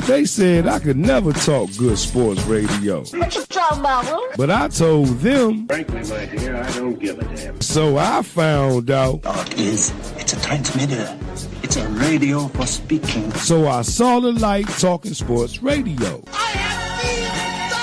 They said I could never talk good sports radio. What you talking about, Will? But I told them, frankly, my dear, I don't give a damn. So I found out. It's a transmitter. It's a radio for speaking. So I saw the light talking sports radio. I have seen the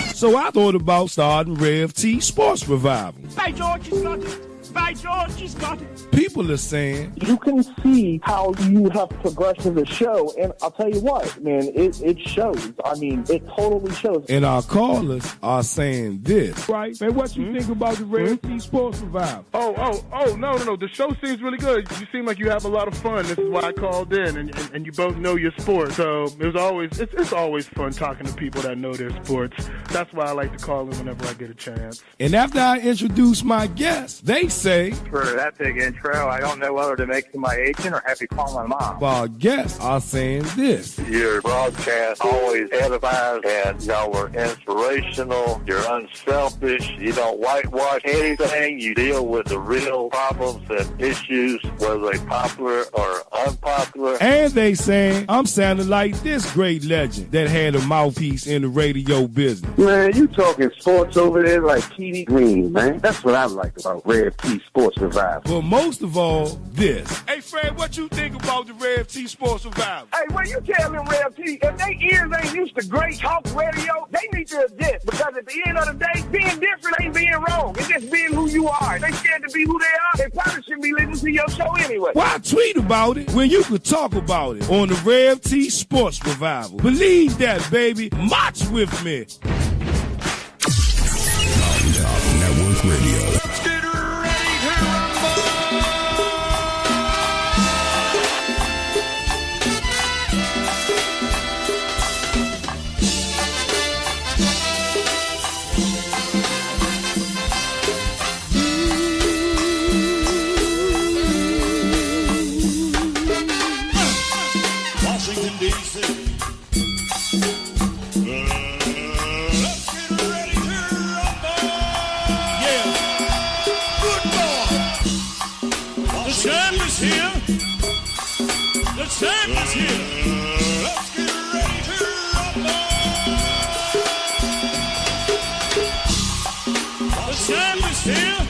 light! So I thought about starting Rev T Sports Revival. By George, he's got it. By George, he's got it. People are saying, you can see how you have progressed in the show, and I'll tell you what, man, it shows. I mean, it totally shows. And our callers are saying this. Right, man, what you think about the Rev T Sports Revival? Oh, no. The show seems really good. You seem like you have a lot of fun. This is why I called in, and you both know your sport. So it's always fun talking to people that know their sports. That's why I like to call in whenever I get a chance. And after I introduce my guests, they say, for that big intro, I don't know whether to make you my agent or have you call my mom. Our guests are saying this. Your broadcast always edifies, and y'all were inspirational. You're unselfish. You don't whitewash anything. You deal with the real problems and issues, whether they're popular or unpopular. And they saying, I'm sounding like this great legend that had a mouthpiece in the radio business. Man, you talking sports over there like TV Green, man. That's what I like about Rev T Sports Revival. But most of all, this. Hey, Fred, what you think about the Rev T Sports Revival? Hey, well, you tell them, Rev T, if they ears ain't used to great talk radio, they need to adjust. Because at the end of the day, being different ain't being wrong. It's just being who you are. If they scared to be who they are, they probably shouldn't be listening to your show anyway. Why tweet about it when you could talk about it on the Rev T Sports Revival? Believe that, baby. March with me. Top Network Radio. Let's get ready to rumble! Washington, D.C. The champ is here. Let's get ready to rumble. The champ is here.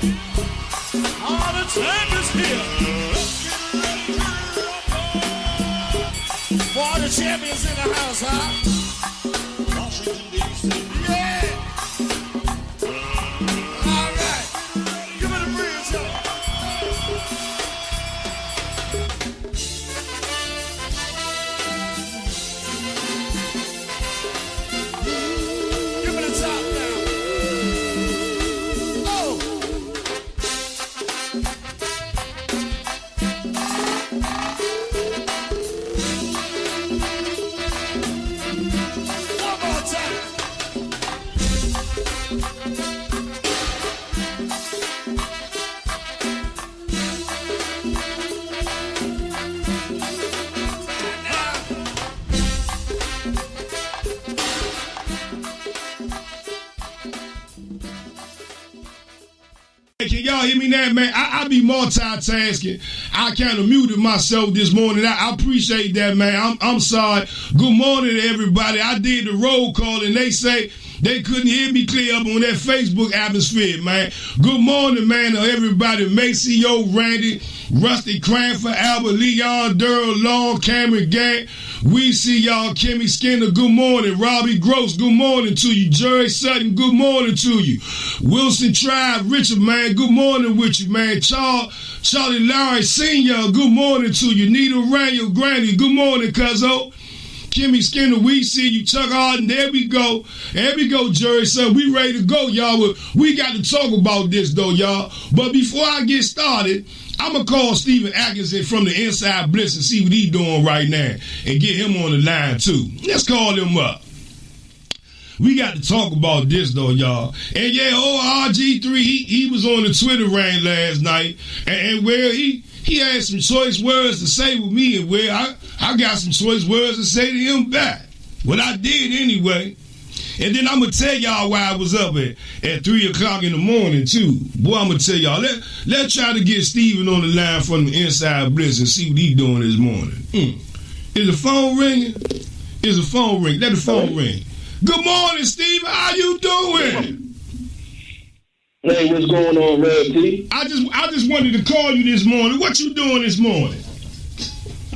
Oh, the champ is here. Let's get ready to rumble. For all the champions in the house, huh? Washington, D.C. Yeah. All right. Give it a breeze, y'all. Can y'all hear me now, man? I be multitasking. I kind of muted myself this morning. I appreciate that, man. I'm sorry. Good morning to everybody. I did the roll call, and they say they couldn't hear me clear up on that Facebook atmosphere, man. Good morning, man, to everybody. Maceo, Randy, Rusty Cranford, Albert, Leon, Durrell, Long, Cameron, Gang. We see y'all. Kimmy Skinner, good morning. Robbie Gross, good morning to you. Jerry Sutton, good morning to you. Wilson Tribe, Richard, man, good morning with you, man. Charlie Lowry Sr., good morning to you. Nita Raniel, Granny, good morning, cuzzo. Kimmy Skinner, we see you. Chuck Harden, there we go. There we go, Jerry Sutton. We ready to go, y'all. We got to talk about this, though, y'all. But before I get started, I'm going to call Stephen Atkinson from the Inside Blitz and see what he's doing right now and get him on the line, too. Let's call him up. We got to talk about this, though, y'all. And, yeah, RG3, he was on the Twitter reign last night, and where he had some choice words to say with me, and where I got some choice words to say to him back. What I did anyway. And then I'm going to tell y'all why I was up at 3 o'clock in the morning, too. Boy, I'm going to tell y'all. Let's try to get Steven on the line from the Inside Bliss and see what he's doing this morning. Is the phone ringing? Is the phone ring? Let the phone ring. Good morning, Steven. How you doing? Hey, what's going on, Red T? I just wanted to call you this morning. What you doing this morning?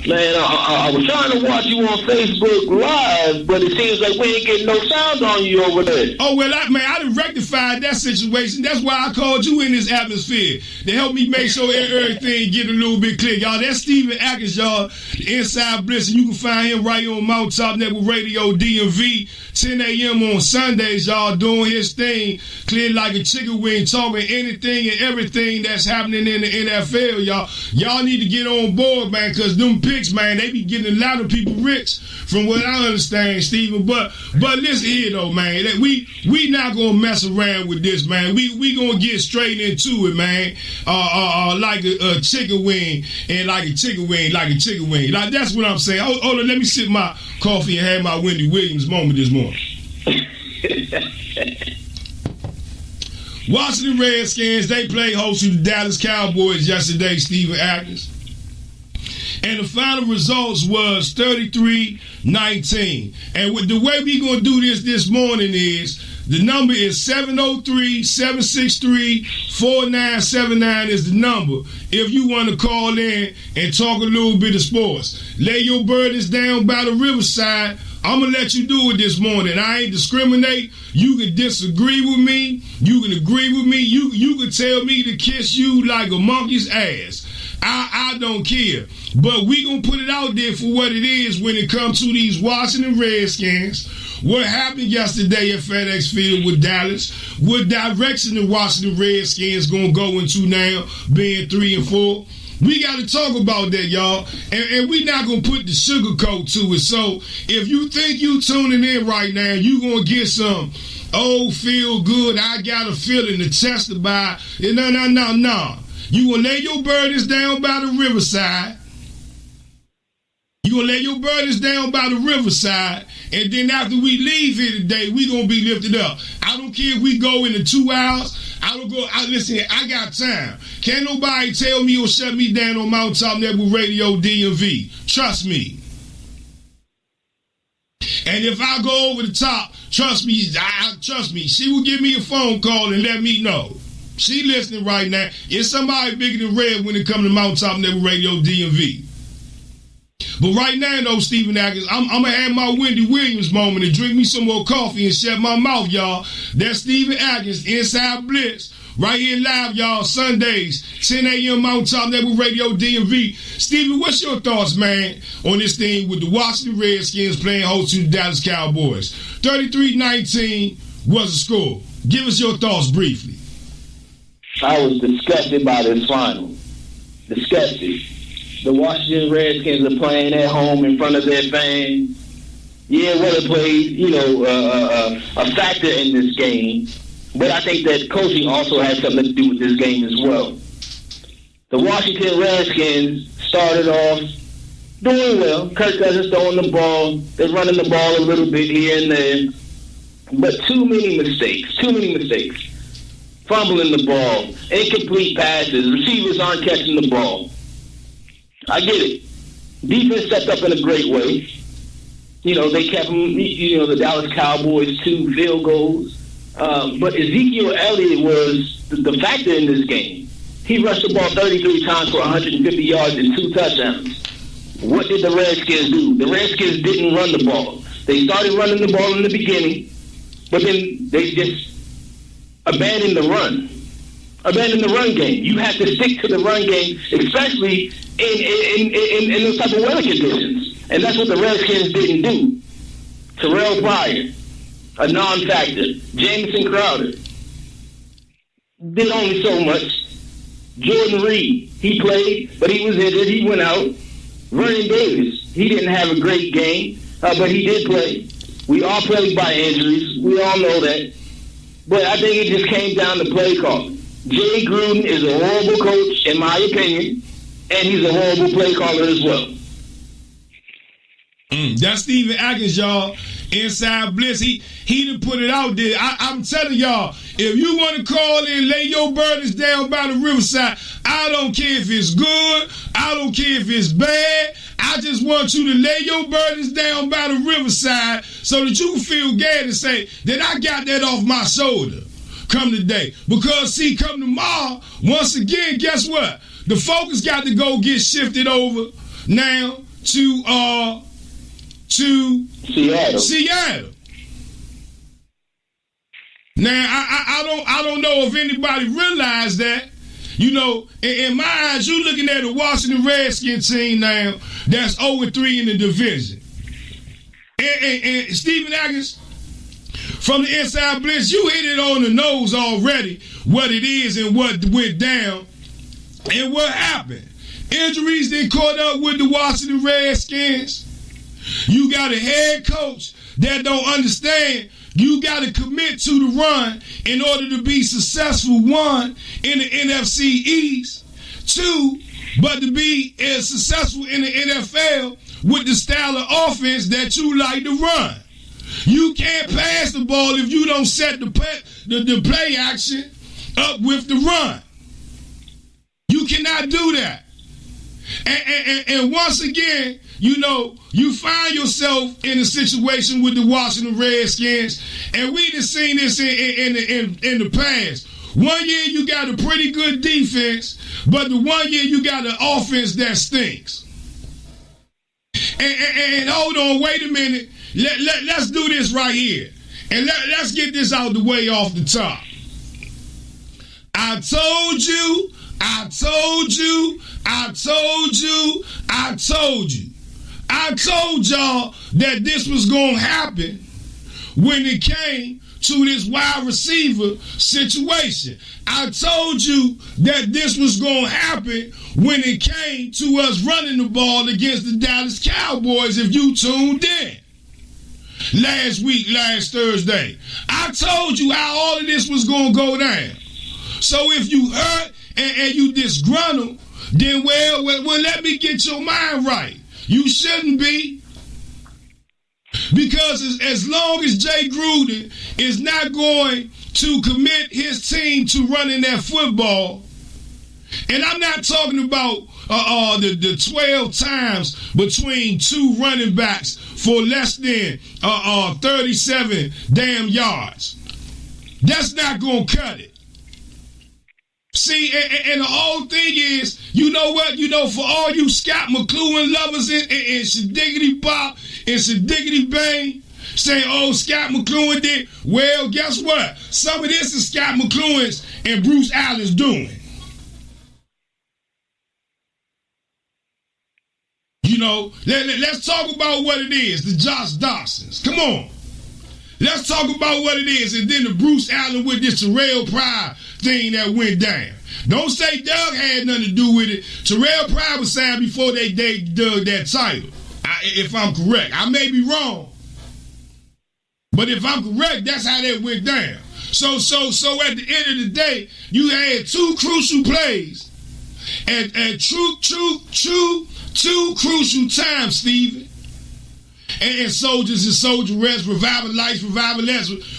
Man, I was trying to watch you on Facebook Live, but it seems like we ain't getting no sound on you over there. Oh, well, I done rectified that situation. That's why I called you in this atmosphere, to help me make sure everything get a little bit clear. Y'all, that's Steven Atkins, y'all, the Inside Bliss, and you can find him right here on Mount Top Network Radio, DMV, 10 a.m. on Sundays, y'all, doing his thing, clear like a chicken wing, talking anything and everything that's happening in the NFL, y'all. Y'all need to get on board, man, because them picks, man, they be getting a lot of people rich, from what I understand, Steven. But listen here, though, man, that we not gonna mess around with this, man. We gonna get straight into it, man. Like a chicken wing, and like a chicken wing. Like, that's what I'm saying. Hold on, let me sip my coffee and have my Wendy Williams moment this morning. Washington Redskins, they played host to the Dallas Cowboys yesterday, Steven Atkins. And the final results was 33-19. And with the way we going to do this morning is, the number is 703-763-4979 is the number. If you want to call in and talk a little bit of sports. Lay your burdens down by the riverside. I'm going to let you do it this morning. I ain't discriminate. You can disagree with me. You can agree with me. You can tell me to kiss you like a monkey's ass. I don't care. But we going to put it out there for what it is when it comes to these Washington Redskins. What happened yesterday at FedEx Field with Dallas? What direction the Washington Redskins going to go into now, being 3-4? We got to talk about that, y'all. And we not going to put the sugarcoat to it. So if you think you tuning in right now, you going to get some feel good, I got a feeling to testify. No. You going to lay your burdens down by the riverside. You going to lay your burdens down by the riverside. And then after we leave here today, we going to be lifted up. I don't care if we go into 2 hours. Listen, I got time. Can't nobody tell me or shut me down on Mount Top Network Radio DMV. Trust me. And if I go over the top, trust me, she will give me a phone call and let me know. She listening right now. It's somebody bigger than Red when it comes to Mount Top Network Radio DMV. But right now, though, Steven Atkins, I'm going to have my Wendy Williams moment and drink me some more coffee and shut my mouth, y'all. That's Steven Atkins, Inside Bliss. Right here live, y'all, Sundays, 10 a.m. Mount Top Network Radio DMV. Steven, what's your thoughts, man, on this thing with the Washington Redskins playing host to the Dallas Cowboys? 33-19 was the score. Give us your thoughts briefly. I was disgusted by this final. Disgusted. The Washington Redskins are playing at home in front of their fans. Yeah, weather played, a factor in this game. But I think that coaching also has something to do with this game as well. The Washington Redskins started off doing well. Kirk Cousins throwing the ball. They're running the ball a little bit here and there. But too many mistakes. Fumbling the ball. Incomplete passes. Receivers aren't catching the ball. I get it. Defense stepped up in a great way. They kept them, the Dallas Cowboys 2 field goals. But Ezekiel Elliott was the factor in this game. He rushed the ball 33 times for 150 yards and 2 touchdowns. What did the Redskins do? The Redskins didn't run the ball. They started running the ball in the beginning, but then they just abandoned the run. Abandoned the run game. You have to stick to the run game, especially in those type of weather conditions. And that's what the Redskins didn't do. Terrell Pryor, a non-factor. Jamison Crowder did only so much. Jordan Reed, he played, but he was injured. He went out. Vernon Davis, he didn't have a great game, but he did play. We all played by injuries. We all know that. But I think it just came down to play calling. Jay Gruden is a horrible coach, in my opinion, and he's a horrible play caller as well. That's Steven Atkins, y'all. Inside Bliss, he done put it out there. I'm telling y'all, if you want to call in, lay your burdens down by the riverside. I don't care if it's good. I don't care if it's bad. I just want you to lay your burdens down by the riverside so that you can feel good and say that I got that off my shoulder come today. Because, see, come tomorrow, once again, guess what? The focus got to go get shifted over now to Seattle. Now, I don't know if anybody realized that. You know, in my eyes, you looking at a Washington Redskins team now that's 0-3 in the division. And Stephen Atkins, from the Inside Blitz, you hit it on the nose already, what it is and what went down and what happened. Injuries that caught up with the Washington Redskins. You got a head coach that don't understand you got to commit to the run in order to be successful, one, in the NFC East, two, but to be as successful in the NFL with the style of offense that you like to run. You can't pass the ball if you don't set the play action up with the run. You cannot do that. And once again, you know, you find yourself in a situation with the Washington Redskins, and we just seen this in the past. 1 year you got a pretty good defense, but the 1 year you got an offense that stinks. And hold on, wait a minute. Let's do this right here. And let's get this out the way off the top. I told you. I told y'all that this was going to happen when it came to this wide receiver situation. I told you that this was going to happen when it came to us running the ball against the Dallas Cowboys, if you tuned in last Thursday. I told you how all of this was going to go down. So if you hurt and you disgruntled, then well, let me get your mind right. You shouldn't be. Because as long as Jay Gruden is not going to commit his team to running that football, and I'm not talking about the 12 times between two running backs for less than 37 damn yards. That's not going to cut it. See, and the whole thing is, you know what? You know, for all you Scott McCloughan lovers and Shadiggity Bop and Shadiggity Bang saying, oh, Scott McCloughan did. Well, guess what? Some of this is Scott McCloughan's and Bruce Allen's doing. You know, let's talk about what it is, the Josh Dawsons. Come on. Let's talk about what it is, and then the Bruce Allen with this Terrell Pryor thing that went down. Don't say Doug had nothing to do with it. Terrell Pryor was signed before they dug that title, if I'm correct. I may be wrong, but if I'm correct, that's how that went down. So at the end of the day, you had two crucial plays at two crucial times, Steven. And soldiers and soldier rest, revivalites,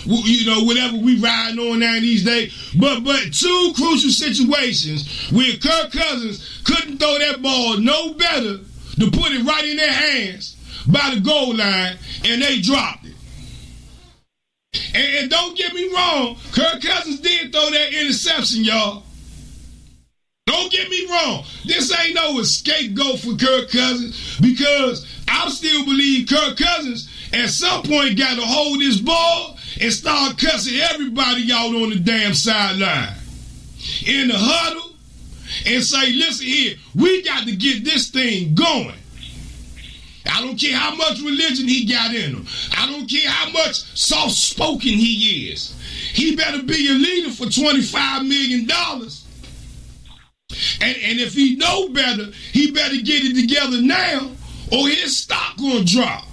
you know, whatever we riding on now these days. But two crucial situations where Kirk Cousins couldn't throw that ball no better to put it right in their hands by the goal line, and they dropped it. And don't get me wrong, Kirk Cousins did throw that interception, y'all. Don't get me wrong. This ain't no scapegoat for Kirk Cousins, because I still believe Kirk Cousins at some point got to hold this ball and start cussing everybody out on the damn sideline in the huddle and say, listen here, we got to get this thing going. I don't care how much religion he got in him. I don't care how much soft-spoken he is. He better be a leader for $25 million. And if he know better, he better get it together now, or his stock gonna drop.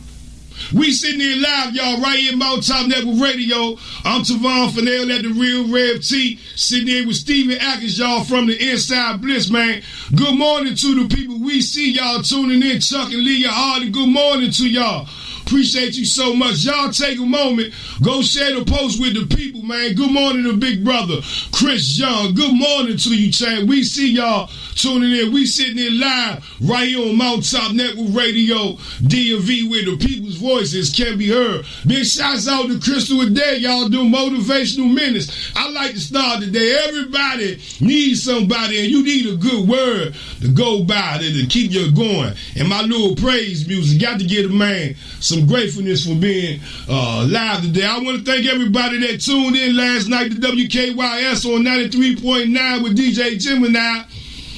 We sitting here live, y'all, right here in Mountain Top Network Radio. I'm Tavon Fennell at the Real Rev T, sitting here with Stephen Atkins, y'all, from the Inside Blitz, man. Good morning to the people we see, y'all, tuning in. Chuck and Leah Hardy, good morning to y'all. appreciate you so much. Y'all take a moment, go share the post with the people, man. Good morning to big brother Chris Young. Good morning to you, Chad. We see y'all tuning in. We sitting in live right here on Mountaintop Network Radio, DMV, where the people's voices can be heard. Big shouts out to Crystal Adair. Y'all do motivational minutes. I like to start today. Everybody needs somebody, and you need a good word to go by to keep you going. And my little praise music got to give a man some gratefulness for being live today. I want to thank everybody that tuned in last night to WKYS on 93.9 with DJ Gemini.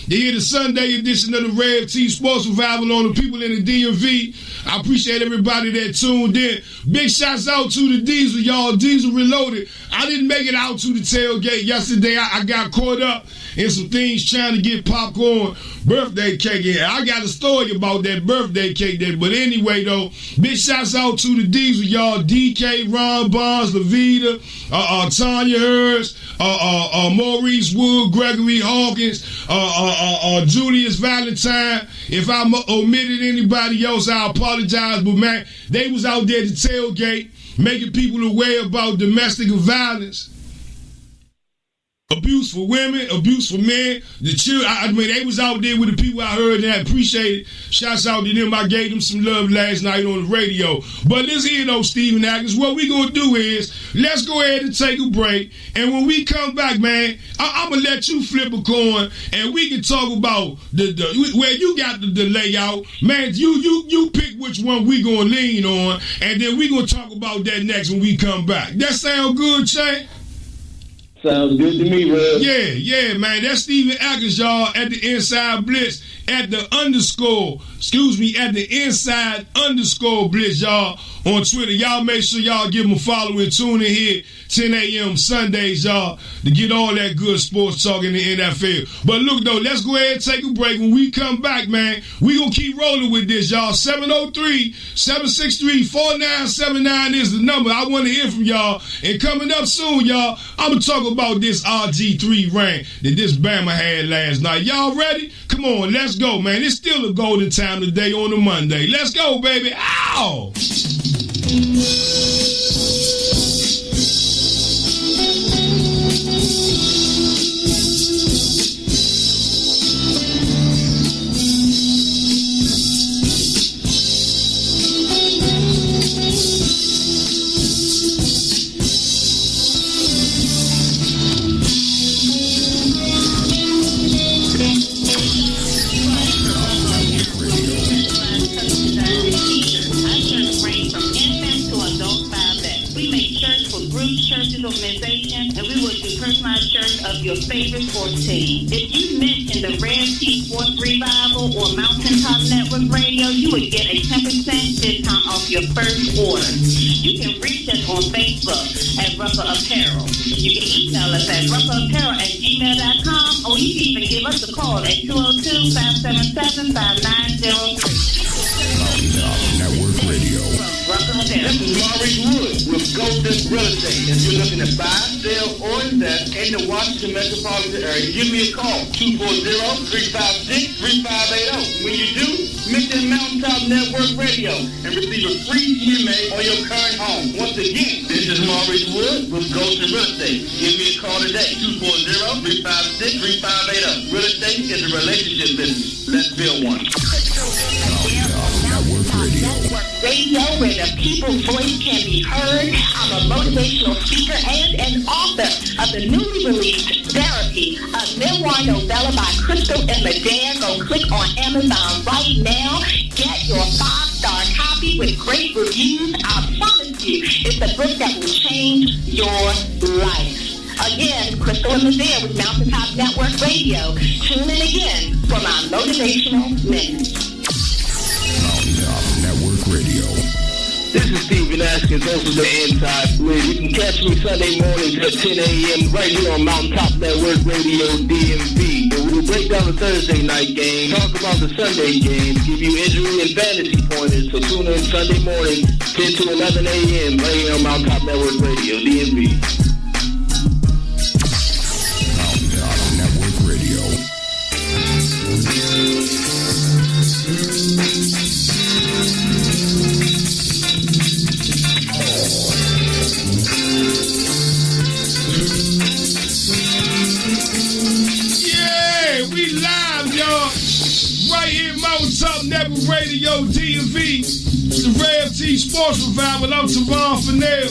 They hear the Sunday edition of the Rev T Sports Revival on the people in the DMV. I appreciate everybody that tuned in. Big shouts out to the Diesel, y'all. Diesel Reloaded. I didn't make it out to the tailgate yesterday. I got caught up in some things trying to get popcorn birthday cake in. I got a story about that birthday cake there. But anyway, though, big shouts out to the Diesel, y'all. DK, Ron Bonds, Levita, Tanya Hurst, Maurice Wood, Gregory Hawkins, Julius Valentine. If I omitted anybody else, I apologize. But, man, they was out there at the tailgate making people aware about domestic violence. Abuse for women, abuse for men, the children. I mean, they was out there with the people I heard and I appreciate it. Shouts out to them. I gave them some love last night on the radio. But listen here, though, Stephen Atkins. What we going to do is, let's go ahead and take a break. And when we come back, man, I'm going to let you flip a coin and we can talk about where you got the layout. Man, you pick which one we going to lean on, and then we going to talk about that next when we come back. That sound good, Chay? Sounds good to me, bro. Yeah, man. That's Stephen Atkins, y'all, at the Inside Blitz, at the Inside _ Blitz, y'all, on Twitter. Y'all make sure y'all give them a follow and tune in here 10 a.m. Sundays, y'all, to get all that good sports talk in the NFL. But look, though, let's go ahead and take a break. When we come back, man, we going to keep rolling with this, y'all. 703-763-4979 is the number. I want to hear from y'all. And coming up soon, y'all, I'm going to talk about this RG3 reign that this Bama had last night. Y'all ready? Come on, let's go, man. It's still a golden time today on a Monday. Let's go, baby. Ow! Organization, and we will do personalized shirts of your favorite sports team. If you mention the Rev T Sports Revival or Mountaintop Network Radio, you would get a 10% discount off your first order. You can reach us on Facebook at Rupper Apparel. You can email us at rupperapparel@gmail.com, or you can even give us a call at 202-577-5903. Network Radio. This is Maurice Wood with Golden Real Estate. If you're looking to buy, sell, or invest in the Washington metropolitan area, give me a call, 240-356-3580. When you do, mention Mountaintop Network Radio and receive a free EMA on your current home. Once again, this is Maurice Wood with Golden Real Estate. Give me a call today, 240-356-3580. Real estate is a relationship business. Let's build one. Radio, where the people's voice can be heard. I'm a motivational speaker and an author of the newly released Therapy, a memoir novella by Crystal and Medea. Go click on Amazon right now. Get your 5-star copy with great reviews. I promise you, it's a book that will change your life. Again, Crystal and Medea with Mountaintop Network Radio. Tune in again for my motivational minutes. Network Radio. This is Stephen Atkins, host of the Inside Blitz. You can catch me Sunday mornings at 10 a.m. right here on Mountaintop Network Radio DMV. And we'll break down the Thursday night game, talk about the Sunday game, give you injury and fantasy pointers. So tune in Sunday morning, 10 to 11 a.m. right here on Mountaintop Network Radio DMV. Mountaintop Network Radio. right here, Mountaintop Network Radio, DMV. The Rev T Sports Revival. I'm Tavon Fennell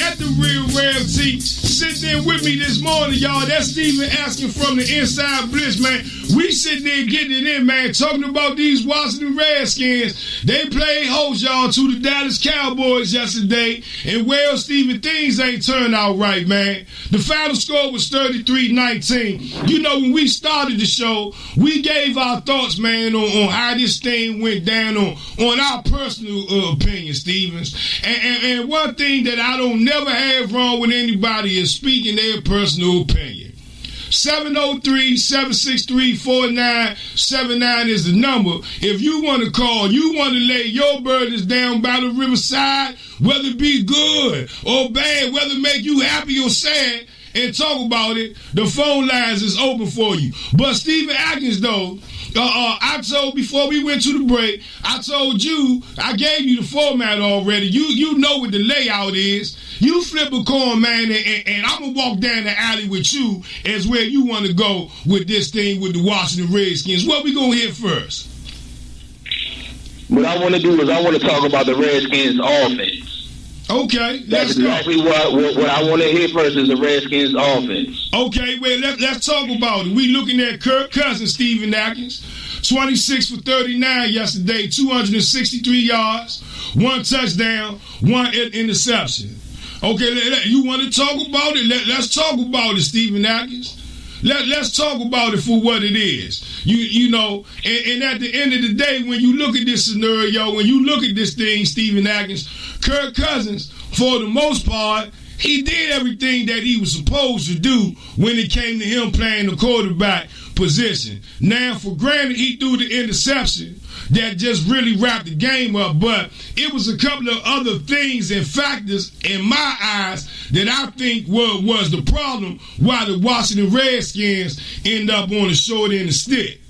at the Real Rev T. Sitting there with me this morning, y'all. That's Steven asking from the Inside Blitz, man. We sitting there getting it in, man. Talking about these Washington Redskins. They played host, y'all, to the Dallas Cowboys yesterday. And, well, Steven, things ain't turned out right, man. The final score was 33-19. You know, when we started the show, we gave our thoughts, man, on how this thing went down on our personal opinion, Stevens. And one thing that I don't never have wrong with anybody is speaking their personal opinion. 703-763-4979 is the number. If you want to call, you want to lay your burdens down by the riverside, whether it be good or bad, whether it make you happy or sad, and talk about it, the phone lines is open for you. But Steven Atkins, though, I told before we went to the break, I told you, I gave you the format already. You know what the layout is. You flip a coin, man, and I'm going to walk down the alley with you as where you want to go with this thing with the Washington Redskins. What we going to hit first? What I want to do is I want to talk about the Redskins offense. Okay, that's exactly what I want to hear first is the Redskins offense. Okay, well, let's talk about it. We looking at Kirk Cousins, Steven Atkins, 26 for 39 yesterday, 263 yards, 1 touchdown, 1 interception. Okay, you want to talk about it? Let's talk about it, Steven Atkins. Let's talk about it for what it is. You know, and at the end of the day, when you look at this scenario, when you look at this thing, Steven Atkins, Kirk Cousins, for the most part, he did everything that he was supposed to do when it came to him playing the quarterback position. Now, for granted, he threw the interception that just really wrapped the game up, but it was a couple of other things and factors in my eyes that I think was the problem why the Washington Redskins end up on the short end of the stick.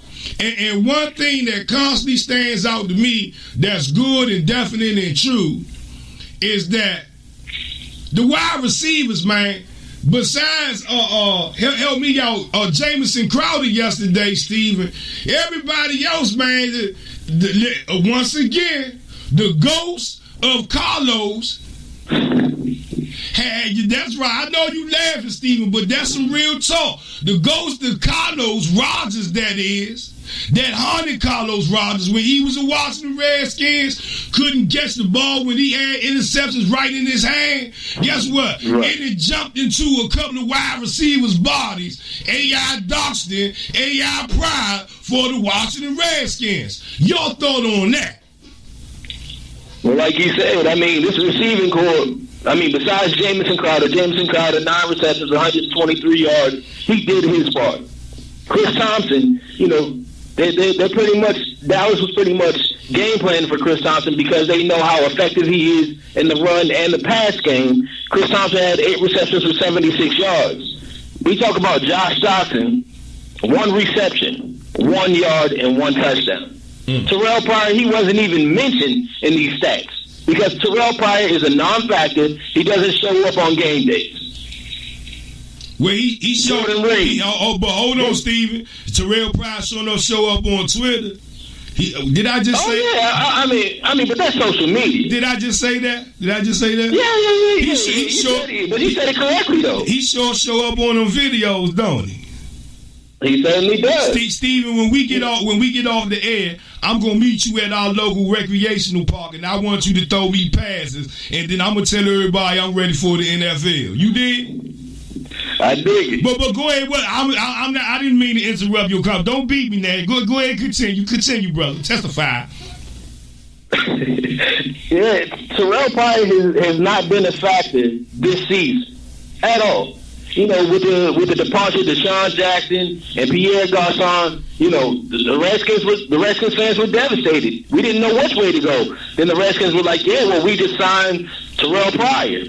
And one thing that constantly stands out to me that's good and definite and true is that the wide receivers, man, besides help me out, Jamison Crowder yesterday, Steven, everybody else, man, once again, the ghost of Carlos that's right. I know you laughing, Steven, but that's some real talk. The ghost of Carlos Rogers, that is, that haunted Carlos Rogers when he was a Washington Redskins, couldn't catch the ball when he had interceptions right in his hand. Guess what? Right. It jumped into a couple of wide receivers' bodies. A.I. Doxton, A.I. Pride for the Washington Redskins. Your thought on that? Well, like you said, I mean, this receiving corps, I mean, besides Jamison Crowder, 9 receptions, 123 yards, he did his part. Chris Thompson, you know, they're pretty much, Dallas was pretty much game planning for Chris Thompson because they know how effective he is in the run and the pass game. Chris Thompson had 8 receptions for 76 yards. We talk about Josh Doctson, 1 reception, 1 yard, and 1 touchdown. Terrell Pryor, he wasn't even mentioned in these stats because Terrell Pryor is a non-factor. He doesn't show up on game days. Well, he showed up. But hold on, Steven. Terrell Pryor show up on Twitter. Did I just say? Oh yeah, I mean, but that's social media. Did I just say that? Yeah. He said it, but he said it correctly though. He sure show up on them videos, don't he? He certainly does. Steven, when we get off the air, I'm gonna meet you at our local recreational park, and I want you to throw me passes, and then I'm gonna tell everybody I'm ready for the NFL. You dig? I dig it. But go ahead. What I didn't mean to interrupt your comment. Don't beat me, now. Go ahead. Continue, brother. Testify. Yeah, Terrell Pryor has not been a factor this season at all. You know, with the departure of Deshaun Jackson and Pierre Garçon, you know, the Redskins fans were devastated. We didn't know which way to go. Then the Redskins were like, yeah, well, we just signed Terrell Pryor.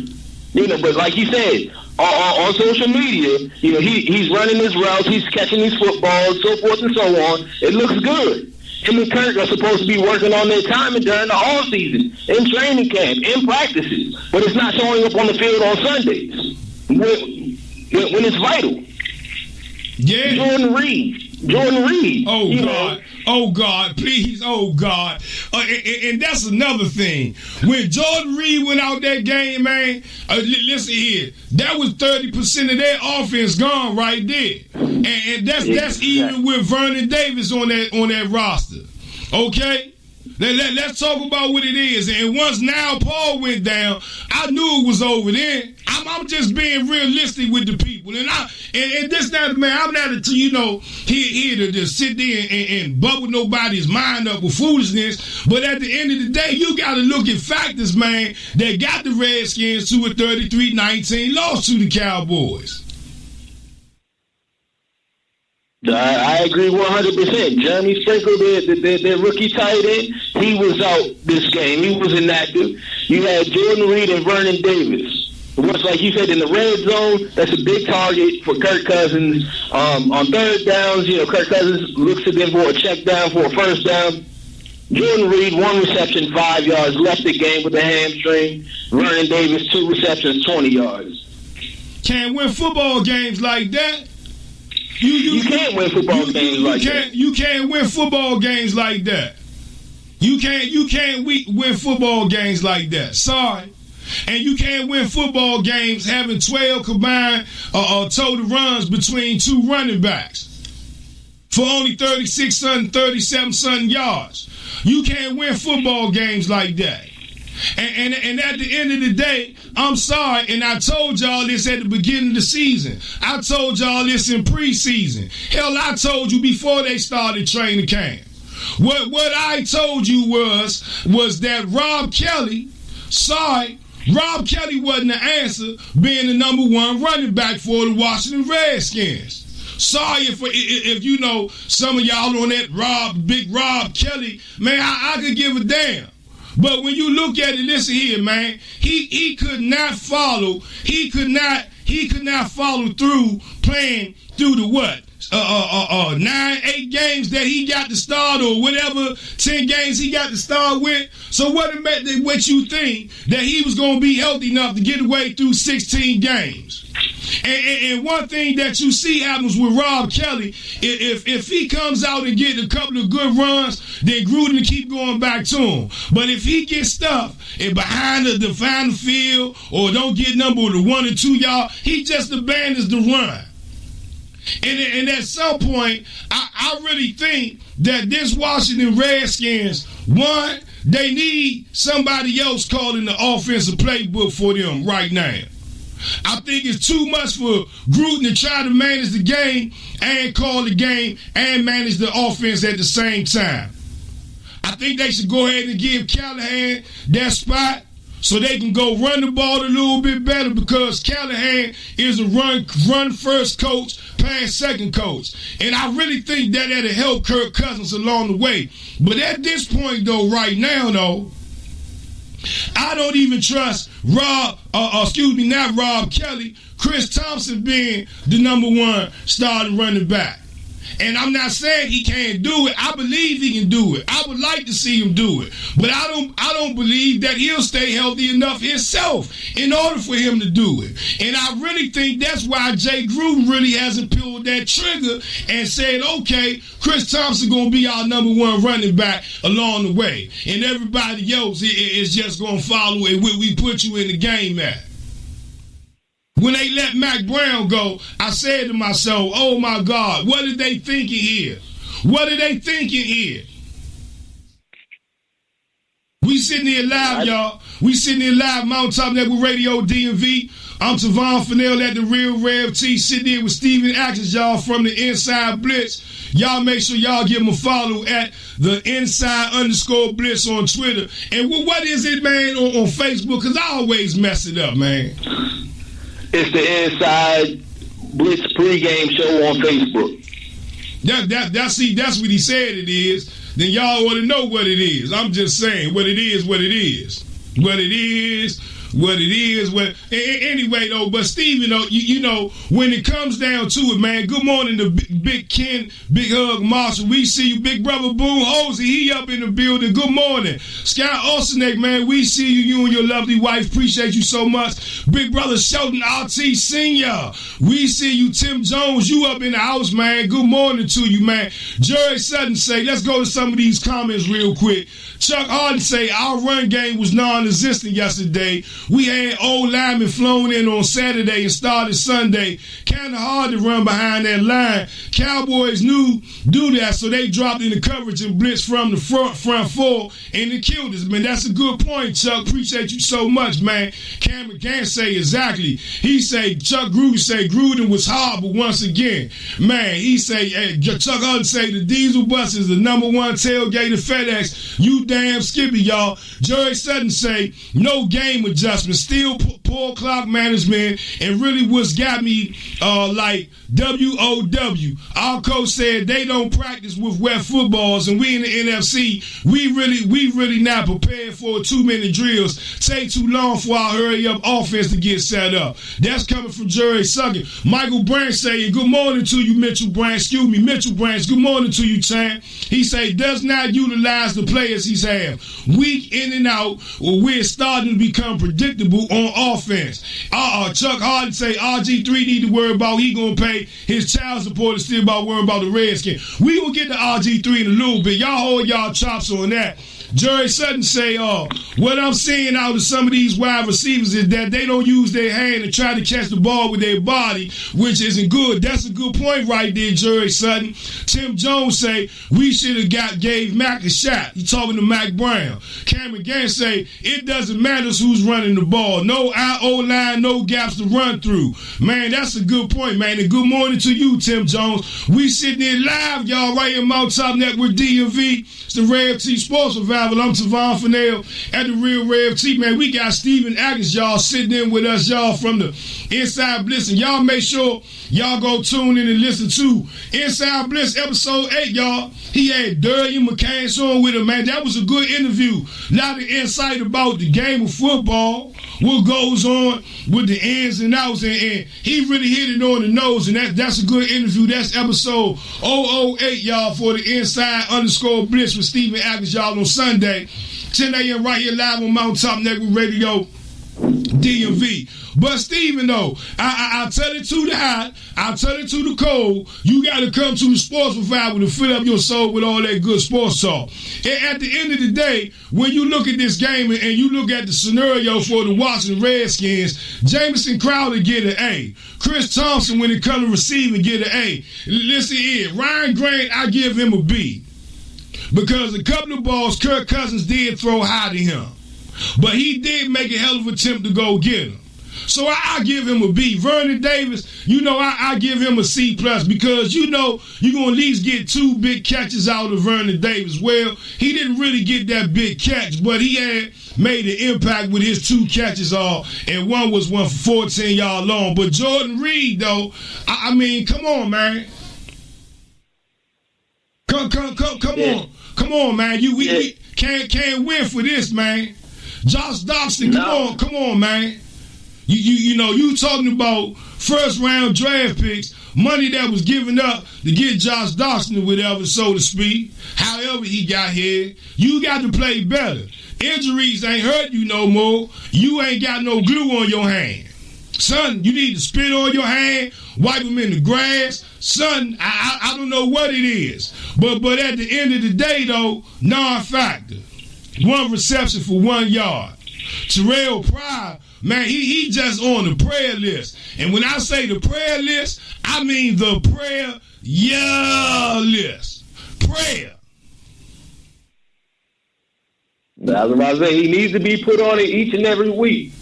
You know, but like you said, on social media, you know, he's running his routes, he's catching these footballs, so forth and so on. It looks good. Him and Kirk are supposed to be working on their timing during the off season, in training camp, in practices, but it's not showing up on the field on Sundays when it's vital. Yeah. Jordan Reed. Oh, God. Oh, God, please, oh, God. And that's another thing. When Jordan Reed went out that game, man, listen here, that was 30% of their offense gone right there. And that's even with Vernon Davis on that roster. Okay? Let's talk about what it is. And once now Paul went down, I knew it was over then. I'm just being realistic with the people. And this not, man, I'm not here to just sit there and bubble nobody's mind up with foolishness. But at the end of the day, you got to look at factors, man, that got the Redskins to a 33-19 loss to the Cowboys. I agree 100%. Jeremy Sprinkle, their rookie tight end, he was out this game. He was inactive. You had Jordan Reed and Vernon Davis. Once, like you said, in the red zone, that's a big target for Kirk Cousins. On third downs, Kirk Cousins looks to them for a check down for a first down. Jordan Reed, 1 reception, 5 yards, left the game with a hamstring. Vernon Davis, 2 receptions, 20 yards. Can't win football games like that. You can't win football games like that. You can't win football games like that. You can't win football games like that. Sorry. And you can't win football games having 12 combined total runs between 2 running backs for only 37 yards. You can't win football games like that. And at the end of the day, I'm sorry, and I told y'all this at the beginning of the season. I told y'all this in preseason. Hell, I told you before they started training camp. What I told you was that Rob Kelly wasn't the answer being the number 1 running back for the Washington Redskins. Sorry if you know some of y'all on that Big Rob Kelly, man, I could give a damn. But when you look at it, listen here, man. He could not follow. He could not follow through playing through the what? 9-8 games that he got to start, or whatever 10 games he got to start with. So what you think that he was going to be healthy enough to get away through 16 games? And one thing that you see happens with Rob Kelly, if he comes out and get a couple of good runs, then Gruden will keep going back to him. But if he gets stuffed and behind the final field or don't get number 1 or 2 yard, he just abandons the run. And at some point, I really think that this Washington Redskins, one, they need somebody else calling the offensive playbook for them right now. I think it's too much for Gruden to try to manage the game and call the game and manage the offense at the same time. I think they should go ahead and give Callahan that spot so they can go run the ball a little bit better, because Callahan is a run first coach, pass second coach. And I really think that that'll help Kirk Cousins along the way. But at this point, though, right now, though, I don't even trust not Rob Kelly, Chris Thompson being the number 1 starting running back. And I'm not saying he can't do it. I believe he can do it. I would like to see him do it. But I don't believe that he'll stay healthy enough himself in order for him to do it. And I really think that's why Jay Gruden really hasn't pulled that trigger and said, okay, Chris Thompson going to be our number 1 running back along the way. And everybody else is just going to follow it where we put you in the game at. When they let Mac Brown go, I said to myself, oh my God, what are they thinking here? What are they thinking here? We sitting here live, y'all. We sitting here live, Mountaintop Network Radio DMV. I'm Tavon Fennell at the Real Rev T, sitting here with Steven Atkins, y'all, from the Inside Blitz. Y'all make sure y'all give him a follow at the Inside_Blitz on Twitter. And what is it, man, on Facebook? Because I always mess it up, man. It's the Inside Blitz pregame show on Facebook. That's what he said it is. Then y'all ought to know what it is. I'm just saying what it is, what it is. What it is, what it is. Anyway, though, but Steve, you know, when it comes down to it, man, good morning to Big Ken, Big Hug Marshall. We see you, Big Brother Boone Hosey, he up in the building. Good morning. Scott Olsenek, man, we see you and your lovely wife. Appreciate you so much. Big Brother Sheldon RT Sr., we see you. Tim Jones, you up in the house, man. Good morning to you, man. Jerry Sutton say, let's go to some of these comments real quick. Chuck Harden say, our run game was non-existent yesterday. We had old linemen flown in on Saturday and started Sunday. Kind of hard to run behind that line. Cowboys knew do that, so they dropped in the coverage and blitzed from the front four, and it killed us, man. That's a good point, Chuck. Appreciate you so much, man. Cameron Gant say exactly. He say, Chuck Gruden say Gruden was hard, but once again, man, he say, Chuck Harden say the diesel bus is the #1 tailgate of FedEx. You damn skippy, y'all. Jerry Sutton say, no game adjustment, still poor clock management, and really what's got me like WOW. Our coach said they don't practice with wet footballs, and we in the NFC, we really not prepared for 2-minute drills. Take too long for our hurry up offense to get set up. That's coming from Jerry Sutton. Michael Branch saying, good morning to you, Mitchell Branch. Mitchell Branch, good morning to you, Chan. He say, does not utilize the players he's had. Week in and out, we're starting to become predictable on offense. Chuck Harden say RG3 need to worry about he gonna pay his child support and still about worrying about the Redskins. We gonna get to RG3 in a little bit. Y'all hold y'all chops on that. Jerry Sutton say, what I'm seeing out of some of these wide receivers is that they don't use their hand and try to catch the ball with their body, which isn't good. That's a good point right there, Jerry Sutton. Tim Jones say, we should have gave Mac a shot. He talking to Mac Brown. Cameron Gant say, it doesn't matter who's running the ball. No O-line, no gaps to run through. Man, that's a good point, man. And good morning to you, Tim Jones. We sitting there live, y'all, right here in Mount Top Network DMV. It's the Rev T Sports Revival. I'm Tavon Fennell at the Real Rev T, man. We got Stephen Atkins, y'all, sitting in with us, y'all, from the Inside Bliss. And y'all make sure y'all go tune in and listen to Inside Bliss episode 8, y'all. He had Durian McCain on with him, man. That was a good interview. A lot of insight about the game of football, what goes on with the ins and outs, and he really hit it on the nose, and that's a good interview. That's episode 008, y'all, for the Inside_Bliss with Stephen Atkins, y'all, on Sunday, 10 a.m. right here live on Mountain Top Network Radio, DMV. But Stephen, though, I'll tell it to the hot, I'll tell it to the cold. You got to come to the Sports Revival to fill up your soul with all that good sports talk. And at the end of the day, when you look at this game and you look at the scenario for the Washington Redskins, Jamison Crowder get an A. Chris Thompson, when it comes to receiving, get an A. Listen here, Ryan Grant, I give him a B. Because a couple of balls Kirk Cousins did throw high to him. But he did make a hell of an attempt to go get him. So I give him a B. Vernon Davis, I give him a C+, because you're going to at least get 2 big catches out of Vernon Davis. Well, he didn't really get that big catch, but he had made an impact with his 2 catches and one was one for 14 yards long. But Jordan Reed, though, I mean, come on, man. Come on. Come on, man. We can't win for this, man. Josh Dobson, come on, man. You talking about first round draft picks, money that was given up to get Josh Dobson or whatever, so to speak. However he got here, you got to play better. Injuries ain't hurt you no more. You ain't got no glue on your hand. Son, you need to spit on your hand, wipe them in the grass. Son, I don't know what it is. But at the end of the day, though, non-factor. 1 reception for 1 yard. Terrell Pryor, man, he just on the prayer list. And when I say the prayer list, I mean the prayer list. Prayer. That's what I say. He needs to be put on it each and every week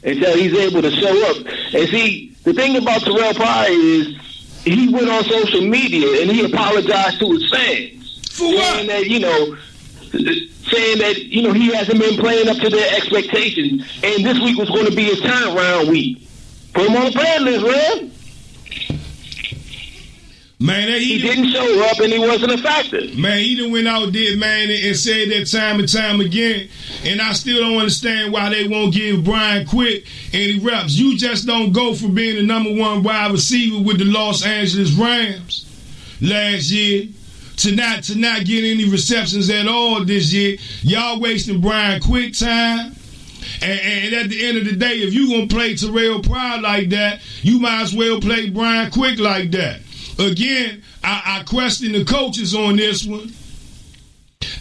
until he's able to show up. And see, the thing about Terrell Pryor is he went on social media and he apologized to his fans. For what? Saying that, he hasn't been playing up to their expectations. And this week was going to be his turnaround week. Put him on the prayer list, man. Man, he didn't show up and he wasn't a factor. Man, he done went out there, man, and said that time and time again. And I still don't understand why they won't give Brian Quick any reps. You just don't go from being the number one wide receiver with the Los Angeles Rams last year to not get any receptions at all this year. Y'all wasting Brian Quick time. And at the end of the day, if you going to play Terrell Pryor like that, you might as well play Brian Quick like that. Again, I question the coaches on this one.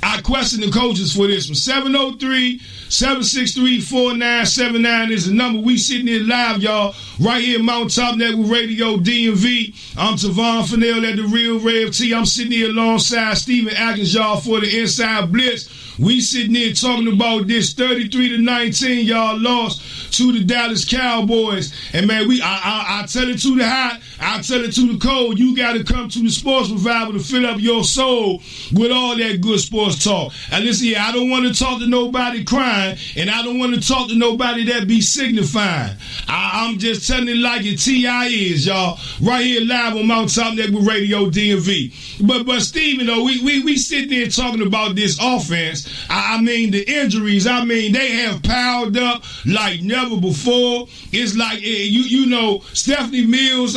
I question the coaches for this one. 703-763-4979 is the number. We sitting here live, y'all, right here at Mount Top Network Radio DMV. I'm Tavon Fennell at the Real Rev T. I'm sitting here alongside Steven Atkins, y'all, for the Inside Blitz. We sitting here talking about this 33-19, y'all lost to the Dallas Cowboys. And man, I tell it to the hot, I tell it to the cold. You got to come to the Sports Revival to fill up your soul with all that good sports talk. And listen here, I don't want to talk to nobody crying, and I don't want to talk to nobody that be signifying. I'm just telling it like it T.I. is, y'all. Right here live on Mount Top Network Radio DMV. But Steven, though, we sitting there talking about this offense. I mean, the injuries, I mean, they have piled up like never before. It's like, you know, Stephanie Mills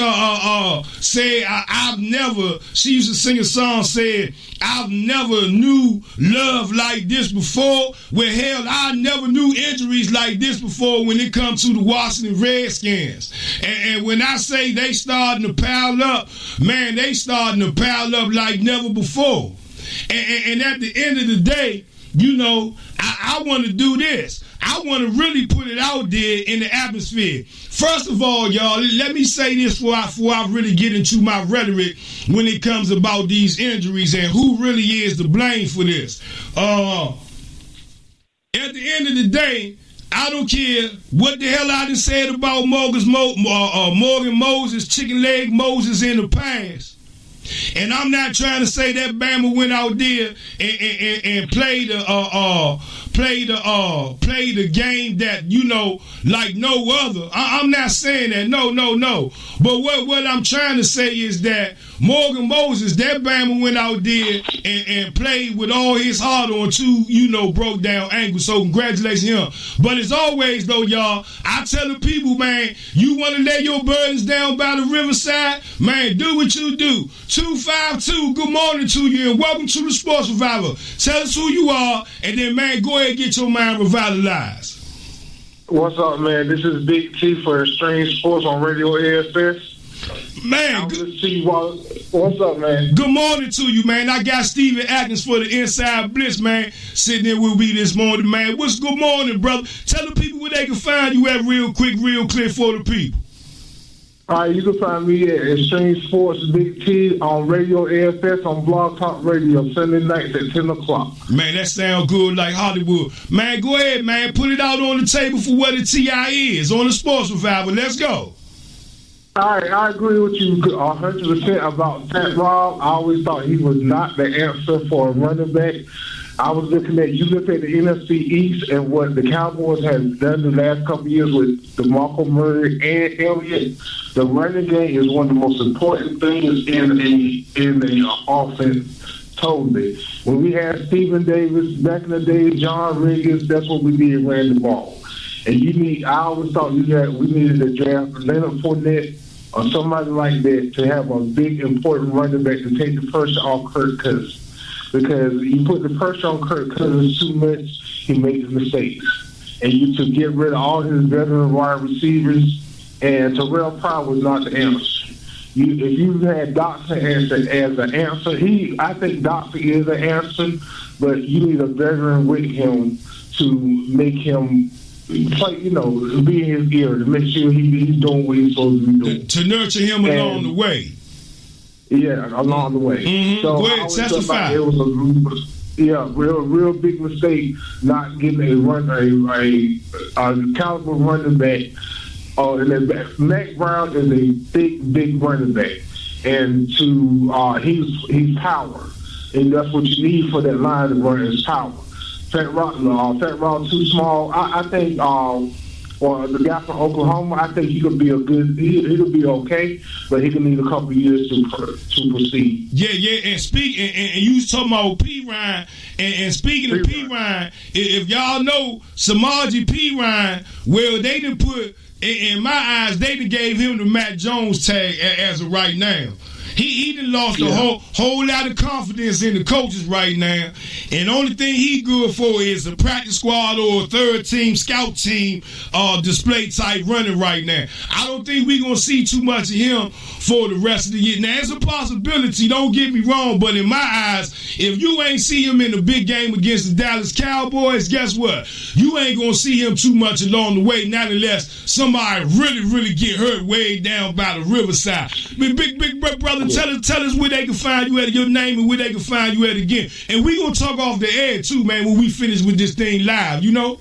said, I've never, she used to sing a song, said, I've never knew love like this before. Well, hell, I never knew injuries like this before when it comes to the Washington Redskins. And when I say they starting to pile up, man, they starting to pile up like never before. And at the end of the day, you know, I want to do this. I want to really put it out there in the atmosphere. First of all, y'all, let me say this before I really get into my rhetoric when it comes about these injuries and who really is to blame for this. At the end of the day, I don't care what the hell I just said about Morgan Moses, Chicken Leg Moses in the past. And I'm not trying to say that Bama went out there and played the game that, you know, like no other. I'm not saying that. No. But what I'm trying to say is that Morgan Moses, that Bama went out there and played with all his heart on two, you know, broke down ankles. So congratulations him. But as always, though, y'all, I tell the people, man, you want to lay your burdens down by the riverside? Man, do what you do. 252, good morning to you, and welcome to the Sports Revival. Tell us who you are, and then, man, go ahead and get your mind revitalized. What's up, man? This is Big T for Extreme Sports on Radio AFS. Man, what's up, man? Good morning to you, man. I got Steven Atkins for the Inside Blitz, man, sitting there with me this morning, man. What's good morning, brother? Tell the people where they can find you at real quick, real clear for the people. All right, you can find me at Extreme Sports Big T on Radio AFS on Blog Talk Radio, Sunday nights at 10 o'clock. Man, that sounds good like Hollywood. Man, go ahead, man. Put it out on the table for what the T.I. is on the Sports Revival. Let's go. All right, I agree with you 100% about Pat Rob. I always thought he was not the answer for a running back. I was looking at, you look at the NFC East and what the Cowboys have done the last couple of years with DeMarco Murray and Elliott. The running game is one of the most important things in the offense. Totally. When we had Stephen Davis back in the day, John Riggins, that's what we did, ran the ball. And I always thought we needed to draft Leonard Fournette or somebody like that to have a big important running back to take the pressure off Kirk Cousins. Because you put the pressure on Kirk Cousins too much, he makes mistakes. And you to get rid of all his veteran wide receivers, and Terrell Pryor was not the answer. If you had Dotson as an answer, I think Dotson is an answer, but you need a veteran with him to make him play, you know, be in his ear to make sure he's doing what he's supposed to be doing. To nurture him along the way. Yeah, along the way. Mm-hmm. So go ahead, testify. It was a real big mistake not getting a caliber running back. Mac Brown is a big running back, and he's power, and that's what you need for that line to run is power. Fat Rock too small. I think or the guy from Oklahoma, I think he could be he could be okay, but he can need a couple of years to proceed. Yeah, and you was talking about P. Ryan, and speaking of P. Ryan, if y'all know Samaje P. Ryan, well, they done put, in my eyes, they done gave him the Matt Jones tag as of right now. He done lost a whole lot of confidence in the coaches right now. And the only thing he good for is a practice squad or a third team, scout team display type running right now. I don't think we're going to see too much of him for the rest of the year. Now, it's a possibility, don't get me wrong, but in my eyes, if you ain't see him in the big game against the Dallas Cowboys, guess what? You ain't going to see him too much along the way, not unless somebody really get hurt way down by the riverside. Big brother, tell us where they can find you at, your name, and where they can find you at again. And we gonna talk off the air too, man, when we finish with this thing live, you know?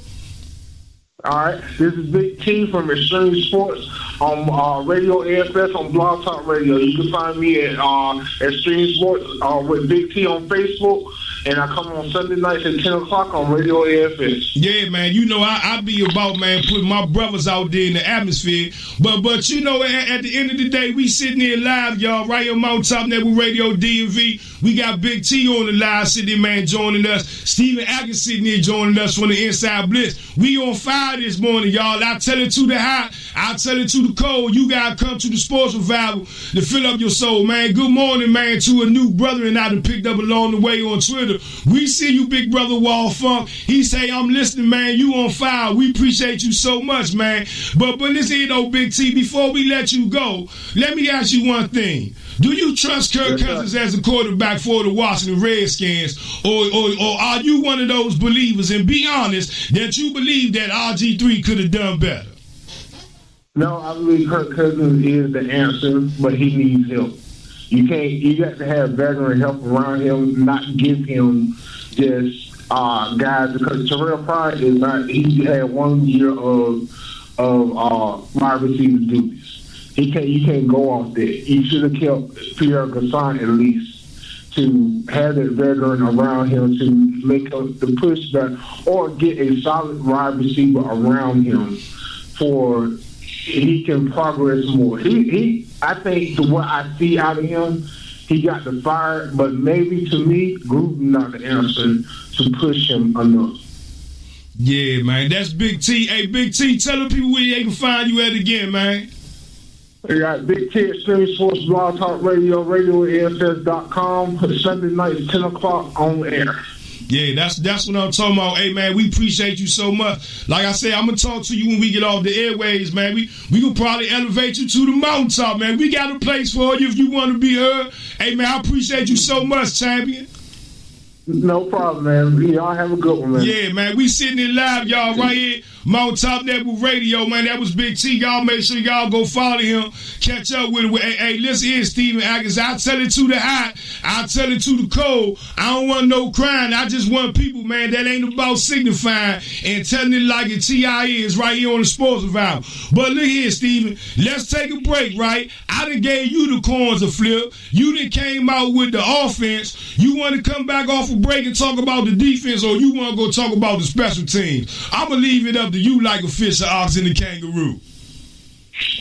All right, this is Big T from Extreme Sports on Radio AFS on Blog Talk Radio. You can find me at Extreme Sports with Big T on Facebook. And I come on Sunday nights at 10 o'clock on Radio AFS. Yeah, man. You know, I be about, man, putting my brothers out there in the atmosphere. But you know, at the end of the day, we sitting here live, y'all, right on Mountaintop Network Radio DMV. We got Big T on the live sitting there, man, joining us. Steven Atkins sitting here joining us from the Inside Blitz. We on fire this morning, y'all. I tell it to the hot. I tell it to the cold. You gotta come to the Sports Revival to fill up your soul, man. Good morning, man, to a new brother and I done picked up along the way on Twitter. We see you, big brother Wall Funk. He say, I'm listening, man. You on fire. We appreciate you so much, man. But listen here, though, Big T, before we let you go, let me ask you one thing. Do you trust Kirk Cousins as a quarterback for the Washington Redskins? Or are you one of those believers, and be honest, that you believe that RG3 could have done better? No, I believe Kirk Cousins is the answer, but he needs help. You got to have veteran help around him, not give him just guys, because Terrell Pryor is not. He had 1 year of wide receiver duties. You can't go off that. You should have kept Pierre Garçon at least to have that veteran around him to make the pushback or get a solid wide receiver around him for he can progress more. I think to what I see out of him, he got the fire, but maybe to me, Gruden not the answer to push him enough. Yeah, man, that's Big T. Hey, Big T, tell the people where they can find you at again, man. We got Big T Extreme Sports Blog Talk Radio, RadioAFS.com, Sunday night at 10 o'clock on air. Yeah, that's what I'm talking about. Hey, man, we appreciate you so much. Like I said, I'm going to talk to you when we get off the airwaves, man. We can probably elevate you to the mountaintop, man. We got a place for you if you want to be heard. Hey, man, I appreciate you so much, champion. No problem, man. Y'all have a good one, man. Yeah, man. We sitting here live, y'all, right here. Mountaintop Network Radio, man. That was Big T. Y'all make sure y'all go follow him. Catch up with him. Hey, listen here, Steven Atkins. I tell it to the hot. I tell it to the cold. I don't want no crying. I just want people, man, that ain't about signifying and telling it like it TI is right here on the Sports Revival. But look here, Steven. Let's take a break, right? I done gave you the corns a flip. You done came out with the offense. You want to come back off a break and talk about the defense, or you want to go talk about the special teams? I'm going to leave it up to you like a fish, an ox, and a kangaroo.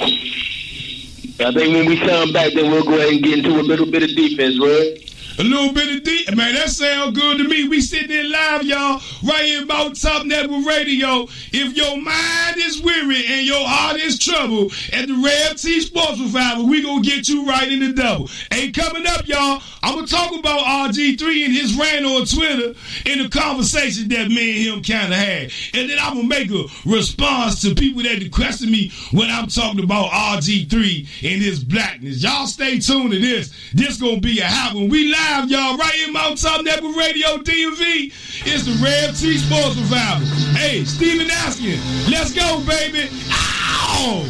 I think when we come back, then we'll go ahead and get into a little bit of defense, right? A little bit of deep, man, that sounds good to me. We sitting there live, y'all, right here about Top Network Radio. If your mind is weary and your heart is troubled, at the Rev T Sports Revival, we gonna get you right in the double. Hey, coming up, y'all, I'm gonna talk about RG3 and his rant on Twitter in the conversation that me and him kind of had. And then I'm gonna make a response to people that question me when I'm talking about RG3 and his blackness. Y'all stay tuned to this. This gonna be a hot one. We live, y'all, right in Mountaintop Network Radio DMV. It's the Rev T Sports Revival. Hey, Steven Askin, let's go, baby. Ow!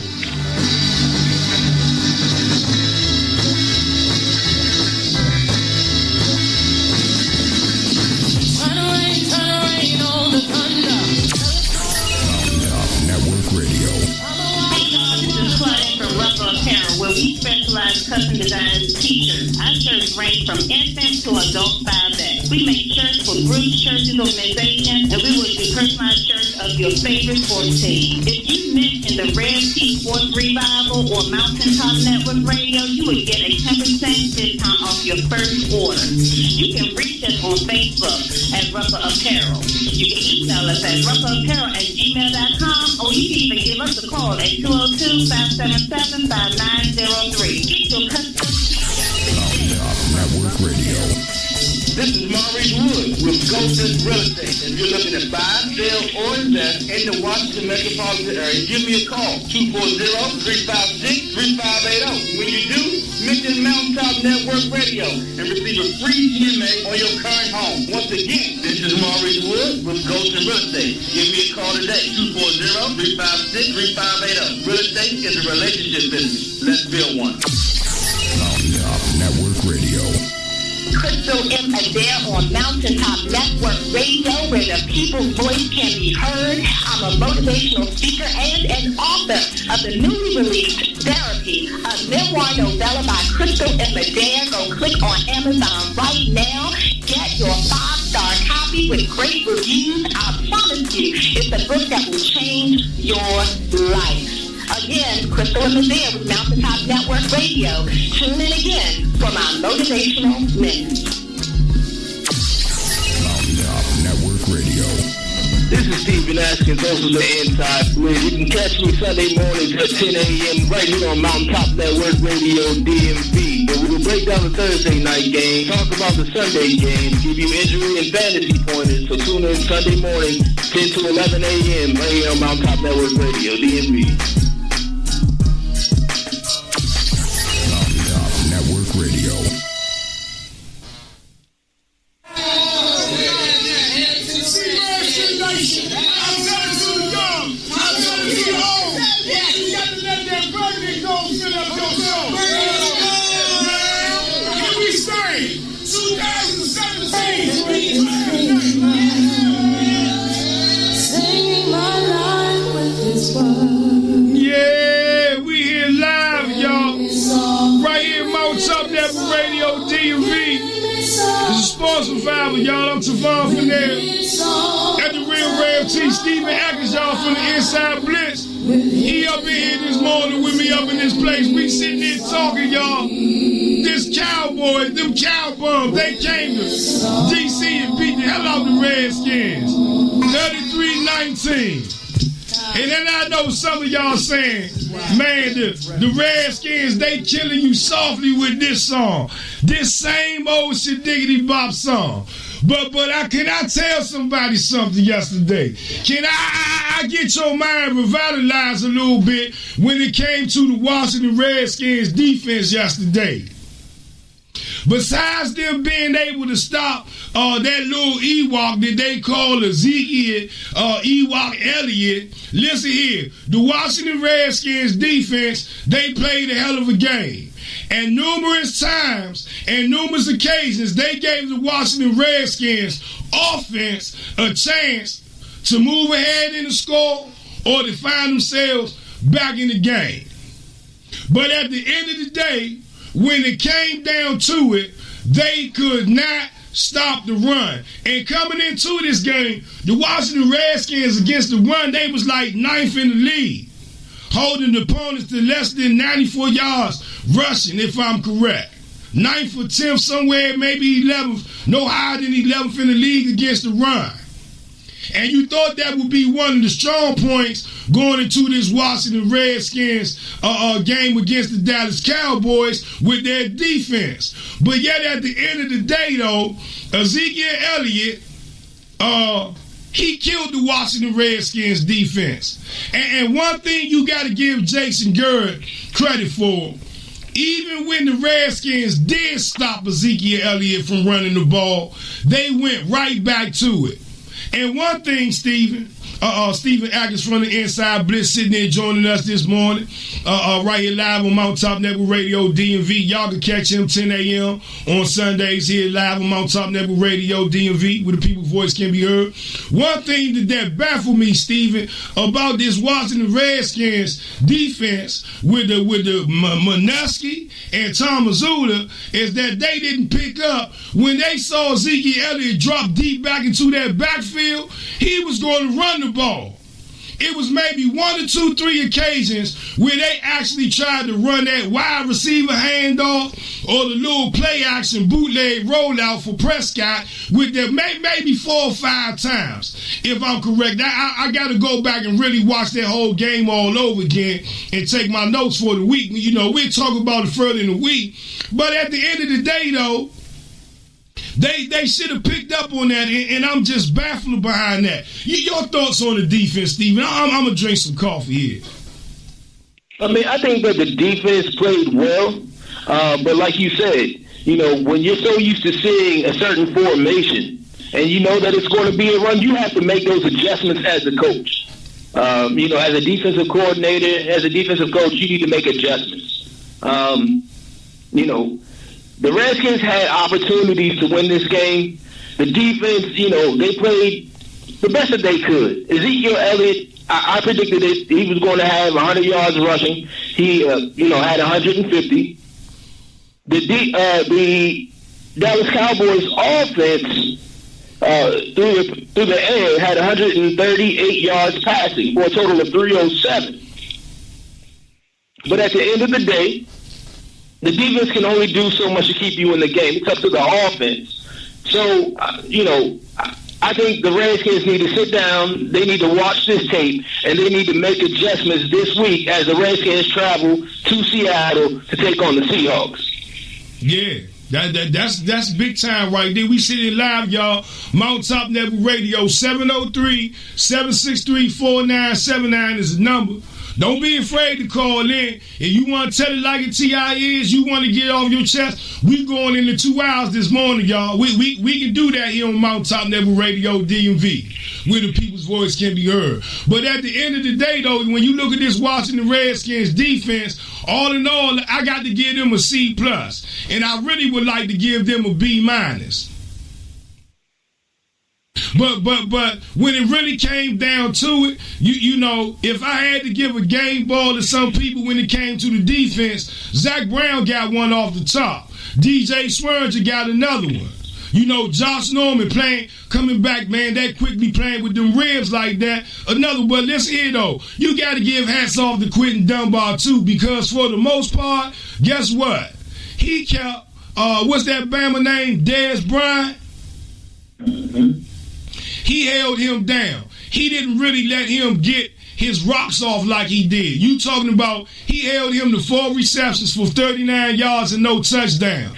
Mountaintop Network Radio. This is Claudette from Russell Apparel, where we specialize in custom design t-shirts. Our shirts range from infant to adult 5X. We make shirts for groups, churches, organizations, and we will do personalized shirts of your favorite sports team. If you in the Red Tea Sports Revival or Mountaintop Network Radio, you will get a 10% discount off your first order. You can reach us on Facebook at Rupper Apparel. You can email us at rupperapparel@gmail.com, or you can even give us a call at 202-577-5903. Get your custom. Mountaintop Network Radio. This is Maurice Wood with Ghosted Real Estate. If you're looking to buy, sell, or invest in the Washington metropolitan area, give me a call, 240-356-3580. When you do, mention Mountaintop Network Radio and receive a free GMA on your current home. Once again, this is Maurice Wood with Ghosted Real Estate. Give me a call today, 240-356-3580. Real estate is a relationship business. Let's build one. Mountaintop Network Radio. Crystal M. Adair on Mountaintop Network Radio, where the people's voice can be heard. I'm a motivational speaker and an author of the newly released Therapy, a memoir novella by Crystal M. Adair. Go click on Amazon right now. Get your 5-star copy with great reviews. I promise you, it's a book that will change your life. Again, Crystal M. Adair with Mountaintop Network Radio. Tune in again for my motivational minute. Mountaintop Network Radio. This is Stephen Askins, host of the Inside Blitz. You can catch me Sunday mornings at 10 a.m. right here on Mountaintop Network Radio DMV. And we will break down the Thursday night game, talk about the Sunday game, give you injury and fantasy pointers. So tune in Sunday morning, 10 to 11 a.m. right here on Mountaintop Network Radio DMV. Radio. Yeah, we here live, y'all. Right here, Mountaintop Network Radio, DMV. This is Sports Revival, y'all. I'm Tavon Fennell. At the Real Rev T, Stephen Atkins, y'all, from the Inside Blitz. He up in here this morning with me up in this place. We sitting there talking, y'all. This Cowboys, them Cowbums, they came to DC and beat the hell out of the Redskins. 33-19. And then I know some of y'all saying, man, the Redskins, they killing you softly with this song. This same old shit diggity bop song. But can I tell somebody something yesterday? Can I get your mind revitalized a little bit when it came to the Washington Redskins defense yesterday? Besides them being able to stop that little Ewok that they call Ezekiel Ewok Elliott, listen here, the Washington Redskins defense, they played a hell of a game. And numerous times and numerous occasions, they gave the Washington Redskins offense a chance to move ahead in the score or to find themselves back in the game. But at the end of the day, when it came down to it, they could not stop the run. And coming into this game, the Washington Redskins against the run, they was like 9th in the league, holding the opponents to less than 94 yards rushing, if I'm correct. 9th or 10th, somewhere, maybe 11th, no higher than 11th in the league against the run. And you thought that would be one of the strong points going into this Washington Redskins game against the Dallas Cowboys with their defense. But yet at the end of the day, though, Ezekiel Elliott, he killed the Washington Redskins defense. And one thing you got to give Jason Garrett credit for, even when the Redskins did stop Ezekiel Elliott from running the ball, they went right back to it. And one thing, Stephen Atkins from the Inside Blitz sitting there joining us this morning, right here live on Mountaintop Network Radio DMV. Y'all can catch him 10 a.m. on Sundays here live on Mountaintop Network Radio DMV, where the people's voice can be heard. One thing that baffled me, Stephen, about this Washington Redskins defense with the Manuski and Tom Mazzulla is that they didn't pick up when they saw Ezekiel Elliott drop deep back into that backfield. He was going to run the ball. it was maybe 1 or 2, 3 occasions where they actually tried to run that wide receiver handoff or the little play action bootleg rollout for Prescott with them maybe 4 or 5 times, if I'm correct. I got to go back and really watch that whole game all over again and take my notes for the week. You know, we'll talk about it further in the week. But at the end of the day, though, they should have picked up on that, and I'm just baffled behind that. Your thoughts on the defense, Steven? I'm going to drink some coffee here. I mean, I think that the defense played well, but like you said, you know, when you're so used to seeing a certain formation and you know that it's going to be a run, you have to make those adjustments as a coach. You know, as a defensive coordinator, as a defensive coach, you need to make adjustments. You know, the Redskins had opportunities to win this game. The defense, you know, they played the best that they could. Ezekiel Elliott, I predicted that he was going to have 100 yards rushing. He, you know, had 150. The Dallas Cowboys offense through the air had 138 yards passing for a total of 307. But at the end of the day, the defense can only do so much to keep you in the game. It's up to the offense. So, you know, I think the Redskins need to sit down, they need to watch this tape, and they need to make adjustments this week as the Redskins travel to Seattle to take on the Seahawks. Yeah. That's big time right there. We sitting live, y'all. Mountaintop Network Radio, 703-763-4979 is the number. Don't be afraid to call in. If you want to tell it like it T.I. is, you want to get off your chest, we going into 2 hours this morning, y'all. We can do that here on Mountaintop Network Radio, DMV, where the people's voice can be heard. But at the end of the day, though, when you look at this Washington Redskins defense, all in all, I got to give them a C+. And I really would like to give them a B-. But when it really came down to it, you know, if I had to give a game ball to some people when it came to the defense, Zach Brown got one off the top. DJ Swearinger got another one. You know, Josh Norman coming back, man, that quickly playing with them ribs like that. Another, but let's hear though, you got to give hats off to Quentin Dunbar too, because for the most part, guess what? He kept, what's that Bama name? Dez Bryant? Mm-hmm. He held him down. He didn't really let him get his rocks off like he did. You talking about he held him to 4 receptions for 39 yards and no touchdown.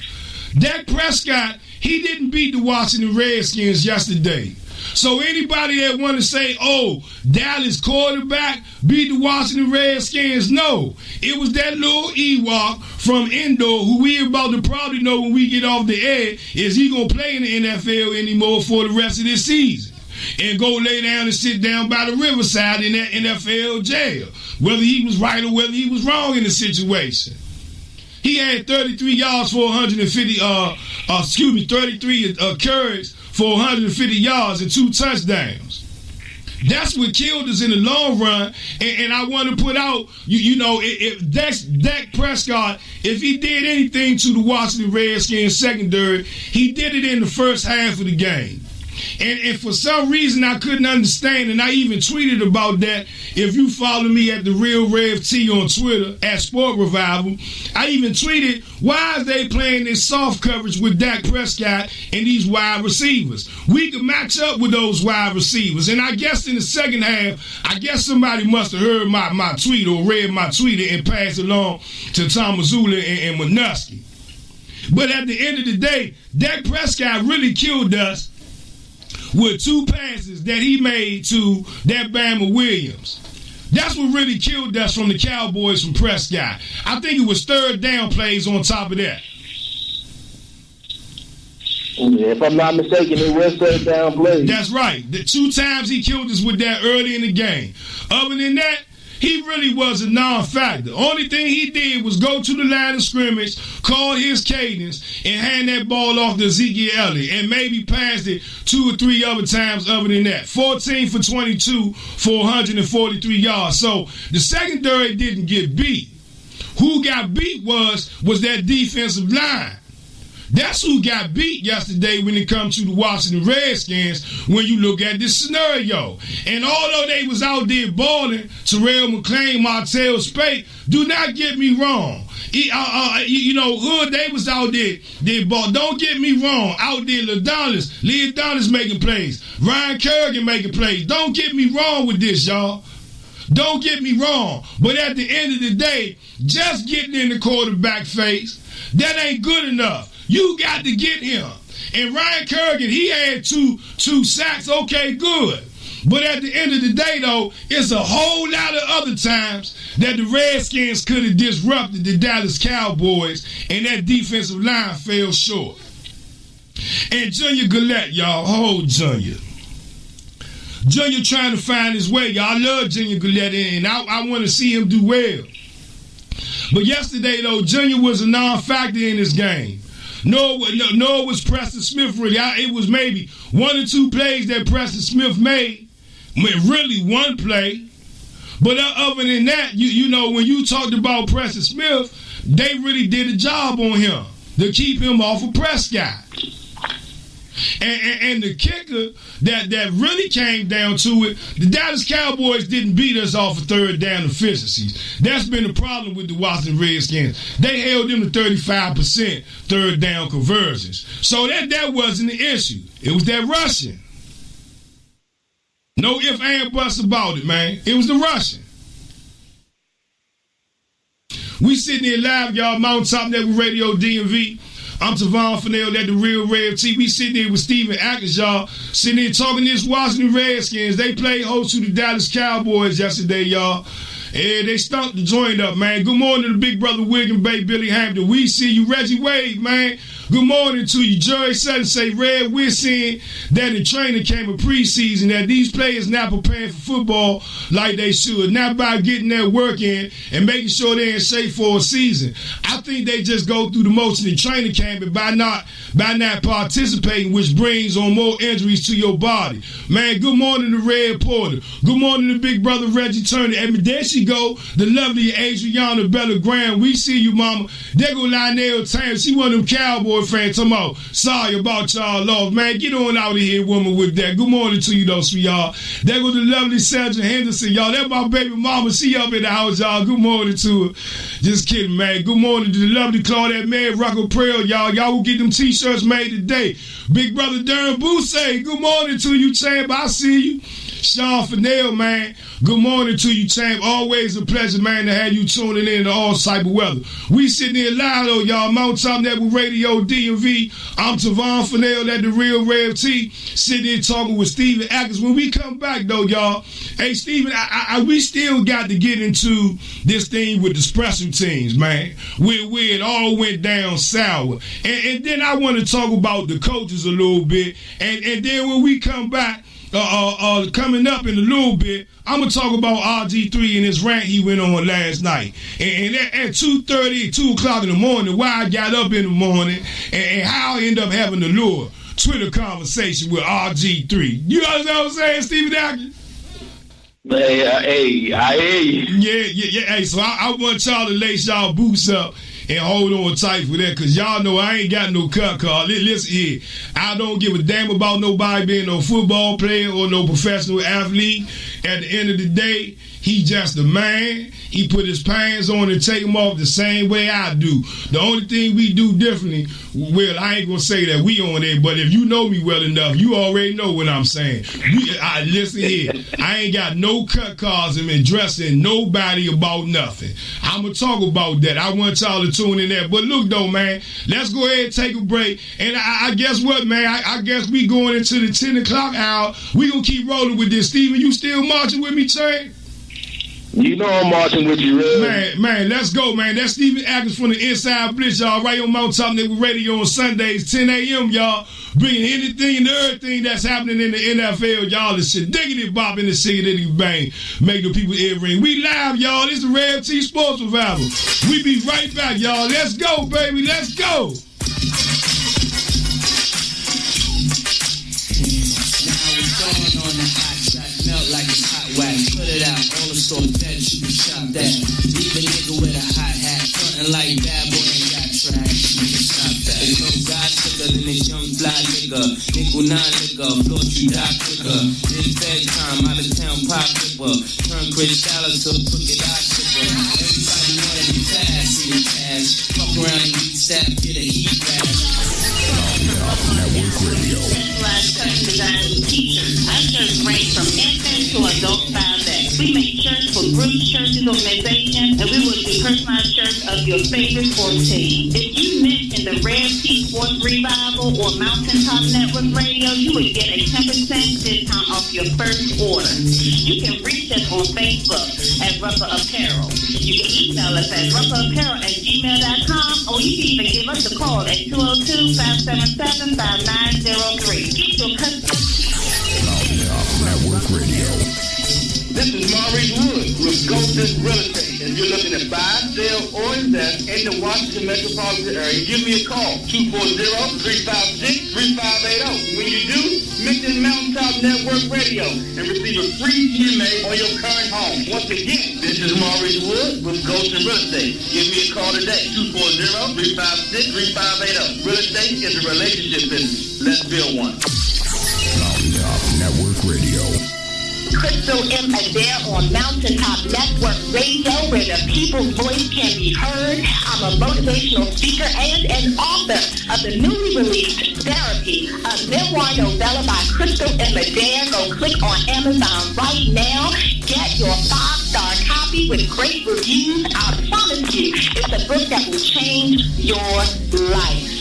Dak Prescott, he didn't beat the Washington Redskins yesterday. So anybody that want to say, oh, Dallas quarterback beat the Washington Redskins, no. It was that little Ewok from Endor who we about to probably know when we get off the air is he going to play in the NFL anymore for the rest of this season and go lay down and sit down by the riverside in that NFL jail, whether he was right or whether he was wrong in the situation. He had 33 yards for 33 carries for 150 yards and 2 touchdowns. That's what killed us in the long run. And I want to put out, you know, if Dak Prescott, if he did anything to the Washington Redskins secondary, he did it in the first half of the game. And for some reason I couldn't understand, and I even tweeted about that. If you follow me at The Real Rev T on Twitter, at Sport Revival, I even tweeted, why is they playing this soft coverage with Dak Prescott and these wide receivers? We could match up with those wide receivers. And I guess in the second half, I guess somebody must have heard my tweet or read my tweet and passed it along to Tom Mazzulla and Manusky. But at the end of the day, Dak Prescott really killed us with 2 passes that he made to that Bama Williams. That's what really killed us from the Cowboys from Prescott. I think it was 3rd down plays on top of that. If I'm not mistaken, it was 3rd down plays. That's right. The 2 times he killed us with that early in the game. Other than that, he really was a non-factor. Only thing he did was go to the line of scrimmage, call his cadence, and hand that ball off to Ezekiel Elliott, and maybe passed it 2 or 3 other times other than that. 14 for 22 for 143 yards. So the secondary didn't get beat. Who got beat was that defensive line. That's who got beat yesterday when it comes to the Washington Redskins when you look at this scenario. And although they was out there balling, Terrell McClain, Martell Spate, do not get me wrong. Hood, they was out there. They ball. Don't get me wrong. Out there, Lee Adonis making plays. Ryan Kerrigan making plays. Don't get me wrong with this, y'all. Don't get me wrong. But at the end of the day, just getting in the quarterback face, that ain't good enough. You got to get him. And Ryan Kerrigan, he had two sacks. Okay, good. But at the end of the day, though, it's a whole lot of other times that the Redskins could have disrupted the Dallas Cowboys, and that defensive line fell short. And Junior Gillette, y'all, hold Junior. Junior trying to find his way. Y'all love Junior Gillette, and I want to see him do well. But yesterday, though, Junior was a non-factor in this game. Nor was Preston Smith really. It was maybe one or two plays that Preston Smith made. Really one play. But other than that, you know, when you talked about Preston Smith, they really did a job on him to keep him off of Prescott. And the kicker that really came down to it, the Dallas Cowboys didn't beat us off of third down efficiencies. That's been the problem with the Washington Redskins. They held them to 35% third down conversions. So that wasn't the issue. It was that rushing. No ifs, and buts about it, man. It was the rushing. We sitting here live, y'all, Mountaintop Network Radio DMV. I'm Tavon Fennell at the Real Rev T. We sitting here with Steven Atkins, y'all. Sitting here talking this Washington Redskins. They played host to the Dallas Cowboys yesterday, y'all. And they stumped the joint up, man. Good morning to Big Brother Wiggin, Bay Billy Hampton. We see you, Reggie Wade, man. Good morning to you. Jerry Sutton say, Red, we're seeing that in training camp of preseason that these players not preparing for football like they should. Not by getting their work in and making sure they're in shape for a season. I think they just go through the motion in training camp and by not participating, which brings on more injuries to your body. Man, good morning to Red Porter. Good morning to Big Brother Reggie Turner. And there she go, the lovely Adriana Bella Graham. We see you, mama. There go Lionel Tam. She one of them Cowboy fans talking about sorry about y'all lost. Man, get on out of here, woman, with that. Good morning to you, though, sweetheart. There go the lovely Sandra Henderson, y'all. That's my baby mama. She up in the house, y'all. Good morning to her. Just kidding, man. Good morning to the lovely Claudette May, Rocco Prayer, y'all. Y'all will get them t-shirts made today. Big Brother Darren Bousse, good morning to you, champ. I see you. Sean Fennell, man. Good morning to you, champ. Always a pleasure, man, to have you tuning in to all type of weather. We sitting here live, though, y'all. Mountaintop Network Radio DMV. I'm Tavon Fennell at the Real Rev T. Sitting here talking with Steven Atkins. When we come back, though, y'all, hey, Steven, we still got to get into this thing with the special teams, man, where it all went down sour. And then I want to talk about the coaches a little bit. And then when we come back, coming up in a little bit, I'm going to talk about RG3 and his rant he went on last night. And at 2:30, 2 o'clock in the morning, why I got up in the morning and how I end up having the little Twitter conversation with RG3. You understand what I'm saying, Steven Atkins? Hey, I hear you. Yeah. Hey, so I want y'all to lace y'all boots up and hold on tight for that, because y'all know I ain't got no cut card. Listen here, I don't give a damn about nobody being no football player or no professional athlete. At the end of the day, he just a man. He put his pants on and take them off the same way I do. The only thing we do differently, well, I ain't going to say that we on there, but if you know me well enough, you already know what I'm saying. Listen here, I ain't got no cut cards and been dressing nobody about nothing. I'm going to talk about that. I want y'all to tune in there. But look, though, man, let's go ahead and take a break. And I guess what, man? I guess we going into the 10 o'clock hour. We going to keep rolling with this. Steven, you still marching with me, Trey? You know I'm marching with you, Red. Man, let's go, man. That's Steven Atkins from the Inside Blitz, y'all, right on Mountaintop Network Radio on Sundays, 10 a.m., y'all. Bringing anything and everything that's happening in the NFL, y'all. The shit, diggity bop in the city, bang. Make the people ear ring. We live, y'all. This is the Rev T Sports Revival. We be right back, y'all. Let's go, baby. Let's go. Melt like it's hot wax, put it out, all the stores dead, you can shop that. Leave a nigga with a hot hat, frontin' like bad boy ain't got trash, you can stop that. There's no God liquor. Nickel 9 liquor, thought you die quicker. This bedtime, out of town pop flipper. Turn Chris Dallas to a crooked eye slipper. Everybody wanna be fast, see the cash. Fuck around and get stabbed, get a heat rash. Network Radio. Specialized custom design t-shirts. Our shirts range from infant to adult 5X. We make shirts for groups, churches, organizations, and we will do personalized shirts of your favorite sports team. If you mention the Red T Sports Revival or Mountaintop Network Radio, you will get a 10% discount off your first order. You can reach us on Facebook at Rupper Apparel. You can email us at rupperapparel@gmail.com, or you can even give us a call at 202-577-5903. Get your custom Network Radio. This is Maurice Wood with Golden Real Estate. If you're looking to buy, sell, or invest in the Washington metropolitan area, give me a call, 240-356-3580. When you do, mention Mountaintop Network Radio and receive a free EMA on your current home. Once again, this is Maurice Wood with Golden Real Estate. Give me a call today, 240-356-3580. Real estate is a relationship business. Let's build one. Mountaintop Network Radio. Crystal M. Adair on Mountaintop Network Radio, where the people's voice can be heard. I'm a motivational speaker and an author of the newly released Therapy, a memoir novella by Crystal M. Adair. Go click on Amazon right now. Get your 5-star copy with great reviews. I promise you, it's a book that will change your life.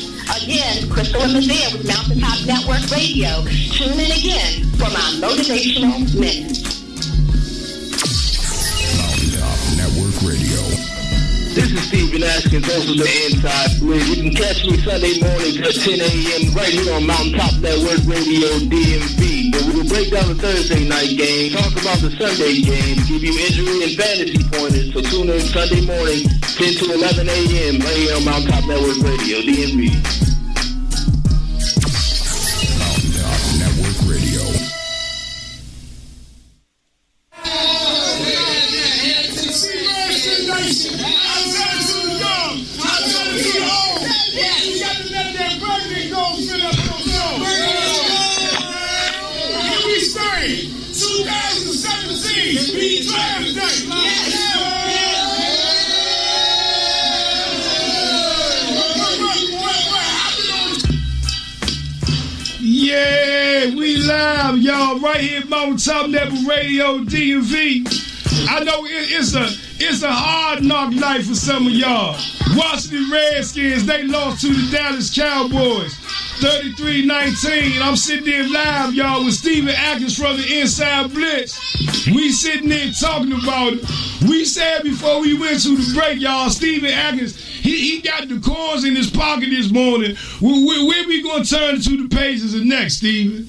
Again, Crystal M. Adair with Mountaintop Network Radio. Tune in again for my motivational minutes. Mountaintop Network Radio. This is Stephen Askins, host of the Inside Bridge. You can catch me Sunday mornings at 10 a.m. right here on Mountaintop Network Radio DMV. And we will break down the Thursday night game, talk about the Sunday game, give you injury and fantasy pointers. So tune in Sunday morning, 10 to 11 a.m. right here on Mountaintop Network Radio DMV. Mountaintop Network Radio. Yeah, we live, y'all, right here at Mountaintop Network Radio DMV. I know it's a hard knock night for some of y'all. Washington Redskins, they lost to the Dallas Cowboys, 33-19. I'm sitting there live, y'all, with Steven Atkins from the Inside Blitz. We sitting there talking about it. We said before we went to the break, y'all, Steven Atkins, he got the coins in his pocket this morning. Where we going to turn to the pages next, Steven?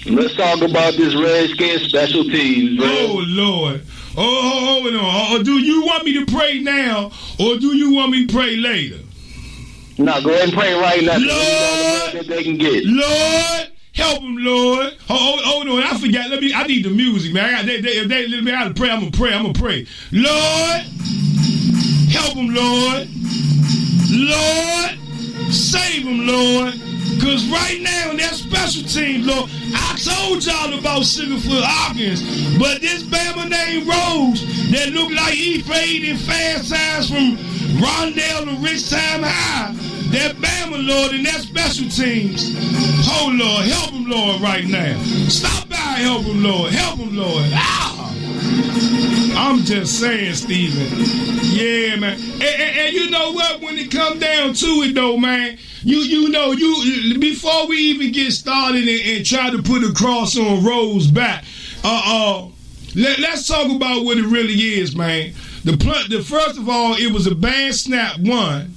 Let's talk about this Redskins special teams, bro. Oh, Lord. Oh, hold on. Do you want me to pray now, or do you want me to pray later? No, go ahead and pray right now. Lord, that they can get. Lord, help them, Lord. Hold on. I forgot. I need the music, man. If they let me out to pray, I'm going to pray. Lord, help them, Lord. Lord, save them, Lord. Because right now in that special team, Lord, I told y'all about Sugarfoot Hawkins, but this Bama named Rose that looked like he played in Fast Times from Rondell to Rich Time High, that Bama, Lord, in that special teams. Oh, Lord, help him, Lord, right now. Stop by, help him, Lord. Help him, Lord. Ah! I'm just saying, Steven. Yeah, man. And you know what? When it come down to it, though, man, you know, before we even get started and try to put a cross on Rose back, let's talk about what it really is, man. The first of all, it was a bad snap, one.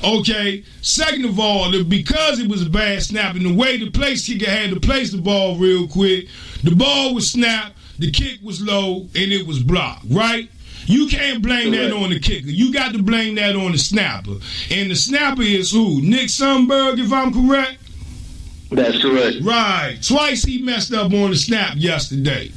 Okay. Second of all, because it was a bad snap and the way the place kicker had to place the ball real quick, the ball was snapped, the kick was low, and it was blocked, right? You can't blame that on the kicker. You got to blame that on the snapper. And the snapper is who? Nick Sundberg, if I'm correct? That's correct. Right. Twice he messed up on the snap yesterday.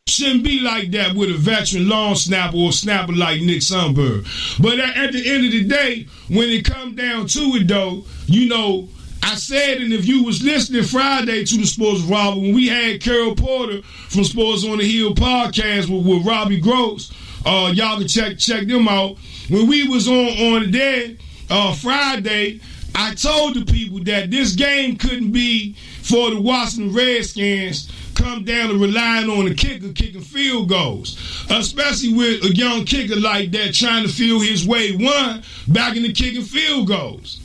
Shouldn't be like that with a veteran long snapper or snapper like Nick Sundberg. But at the end of the day, when it comes down to it, though, you know, I said, and if you was listening Friday to the Sports Robber, when we had Carol Porter from Sports on the Hill podcast with Robbie Gross, y'all can check them out. When we was on there Friday, I told the people that this game couldn't be for the Washington Redskins come down to relying on the kicker kicking field goals, especially with a young kicker like that trying to feel his way, one, back into kicking field goals.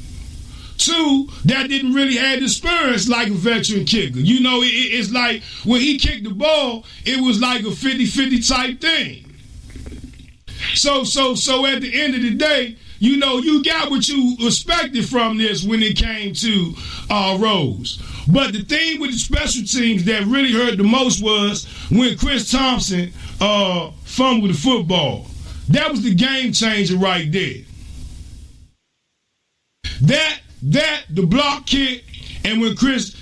Two, that didn't really have the experience like a veteran kicker. You know, it's like when he kicked the ball, it was like a 50-50 type thing. So at the end of the day, you know, you got what you expected from this when it came to Rose. But the thing with the special teams that really hurt the most was when Chris Thompson fumbled the football. That was the game changer right there. The block kick, and when Chris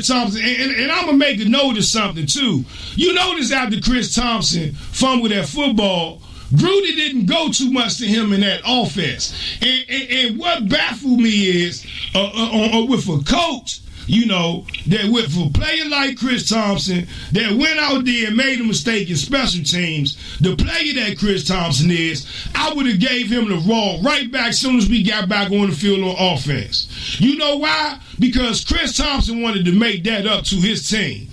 Thompson, and I'm going to make a note of something too. You notice after Chris Thompson fumbled that football, Gruden didn't go too much to him in that offense. And what baffled me is, with a coach, you know, that with a player like Chris Thompson that went out there and made a mistake in special teams, the player that Chris Thompson is, I would have gave him the raw right back as soon as we got back on the field on offense. You know why? Because Chris Thompson wanted to make that up to his team.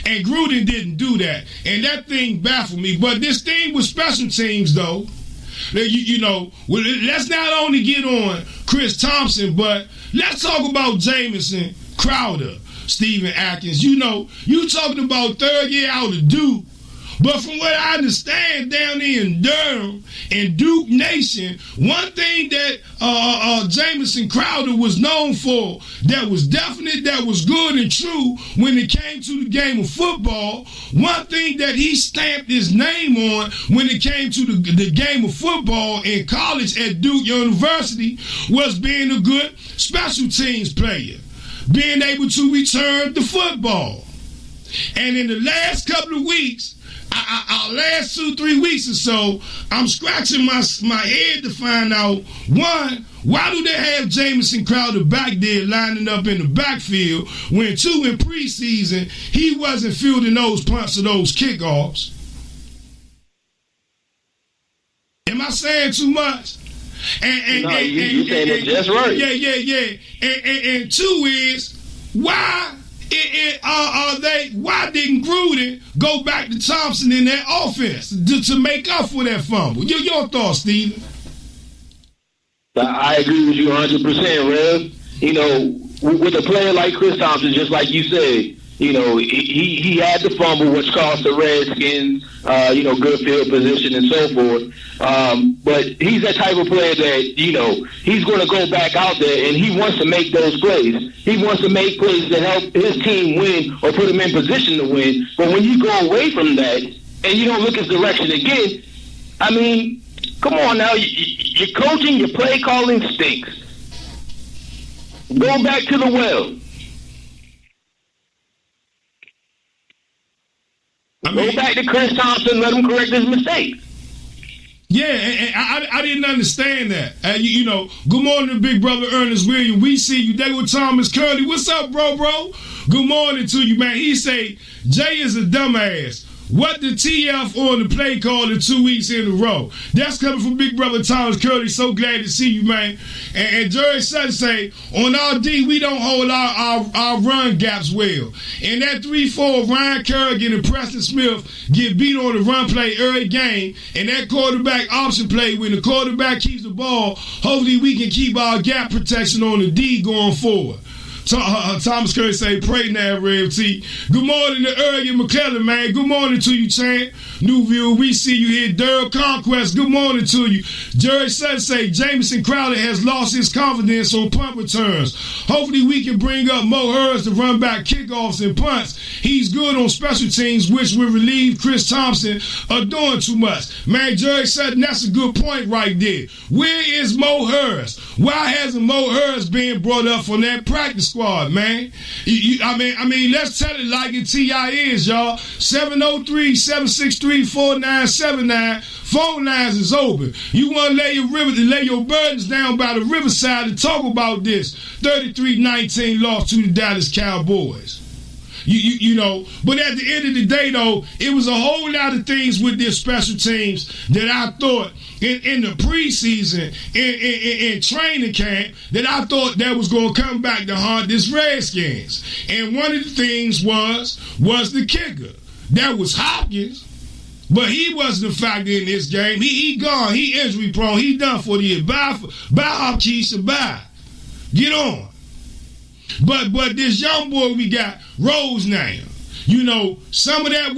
And Gruden didn't do that. And that thing baffled me. But this thing with special teams, though, you know, let's not only get on Chris Thompson, but let's talk about Jamison Crowder, Stephen Atkins. You know, you talking about third year out of Duke. But from what I understand down there in Durham and Duke Nation, one thing that Jamison Crowder was known for that was definite, that was good and true when it came to the game of football, one thing that he stamped his name on when it came to the game of football in college at Duke University was being a good special teams player, being able to return the football. And in the last couple of weeks, our last 2-3 weeks or so, I'm scratching my head to find out, one, why do they have Jamison Crowder back there lining up in the backfield when, two, in preseason, he wasn't fielding those punts or those kickoffs? Am I saying too much? You saying it just right. Yeah. And two is, why didn't Gruden go back to Thompson in that offense to make up for that fumble? Your thoughts, Steven? I agree with you 100%, Rev. You know, with a player like Chris Thompson, just like you said, you know, he had the fumble, which cost the Redskins, good field position and so forth. But he's that type of player that, you know, he's going to go back out there and he wants to make those plays. He wants to make plays that help his team win or put him in position to win. But when you go away from that and you don't look his direction again, I mean, come on now, your coaching, your play calling stinks. Go back to the well. Go back to Chris Thompson, let him correct his mistakes. Yeah, and I didn't understand that. You know, good morning to Big Brother Ernest Williams. We see you. They with Thomas Curley. What's up, bro? Good morning to you, man. He say, Jay is a dumbass. What the TF on the play call in 2 weeks in a row? That's coming from Big Brother Thomas Curley. So glad to see you, man. And Jerry Sutton say, on our D, we don't hold our run gaps well. And that 3-4, Ryan Kerrigan and Preston Smith get beat on the run play early game. And that quarterback option play, when the quarterback keeps the ball, hopefully we can keep our gap protection on the D going forward. Thomas Curry say, pray now, Rev T. Good morning to Earl and McClellan, man. Good morning to you, Chan. Newville, we see you here. Daryl Conquest, good morning to you. Jerry Sutton say, Jamison Crowder has lost his confidence on punt returns. Hopefully we can bring up Mo Hurst to run back kickoffs and punts. He's good on special teams, which will relieve Chris Thompson of doing too much. Man, Jerry Sutton, that's a good point right there. Where is Mo Hurst? Why hasn't Mo Hurst been brought up from that practice squad, man. I mean, let's tell it like it T.I. is, y'all. 703-763-4979. Phone lines is open. You want to lay your burdens down by the riverside and talk about this 33-19 loss to the Dallas Cowboys. You know, but at the end of the day, though, it was a whole lot of things with this special teams that I thought in the preseason, in training camp, that I thought that was going to come back to haunt this Redskins. And one of the things was the kicker. That was Hopkins. But he wasn't a factor in this game. He gone. He injury prone. He done for the year. Bye Hopkins. Bye. Get on. But this young boy we got, Rose now, you know, some of that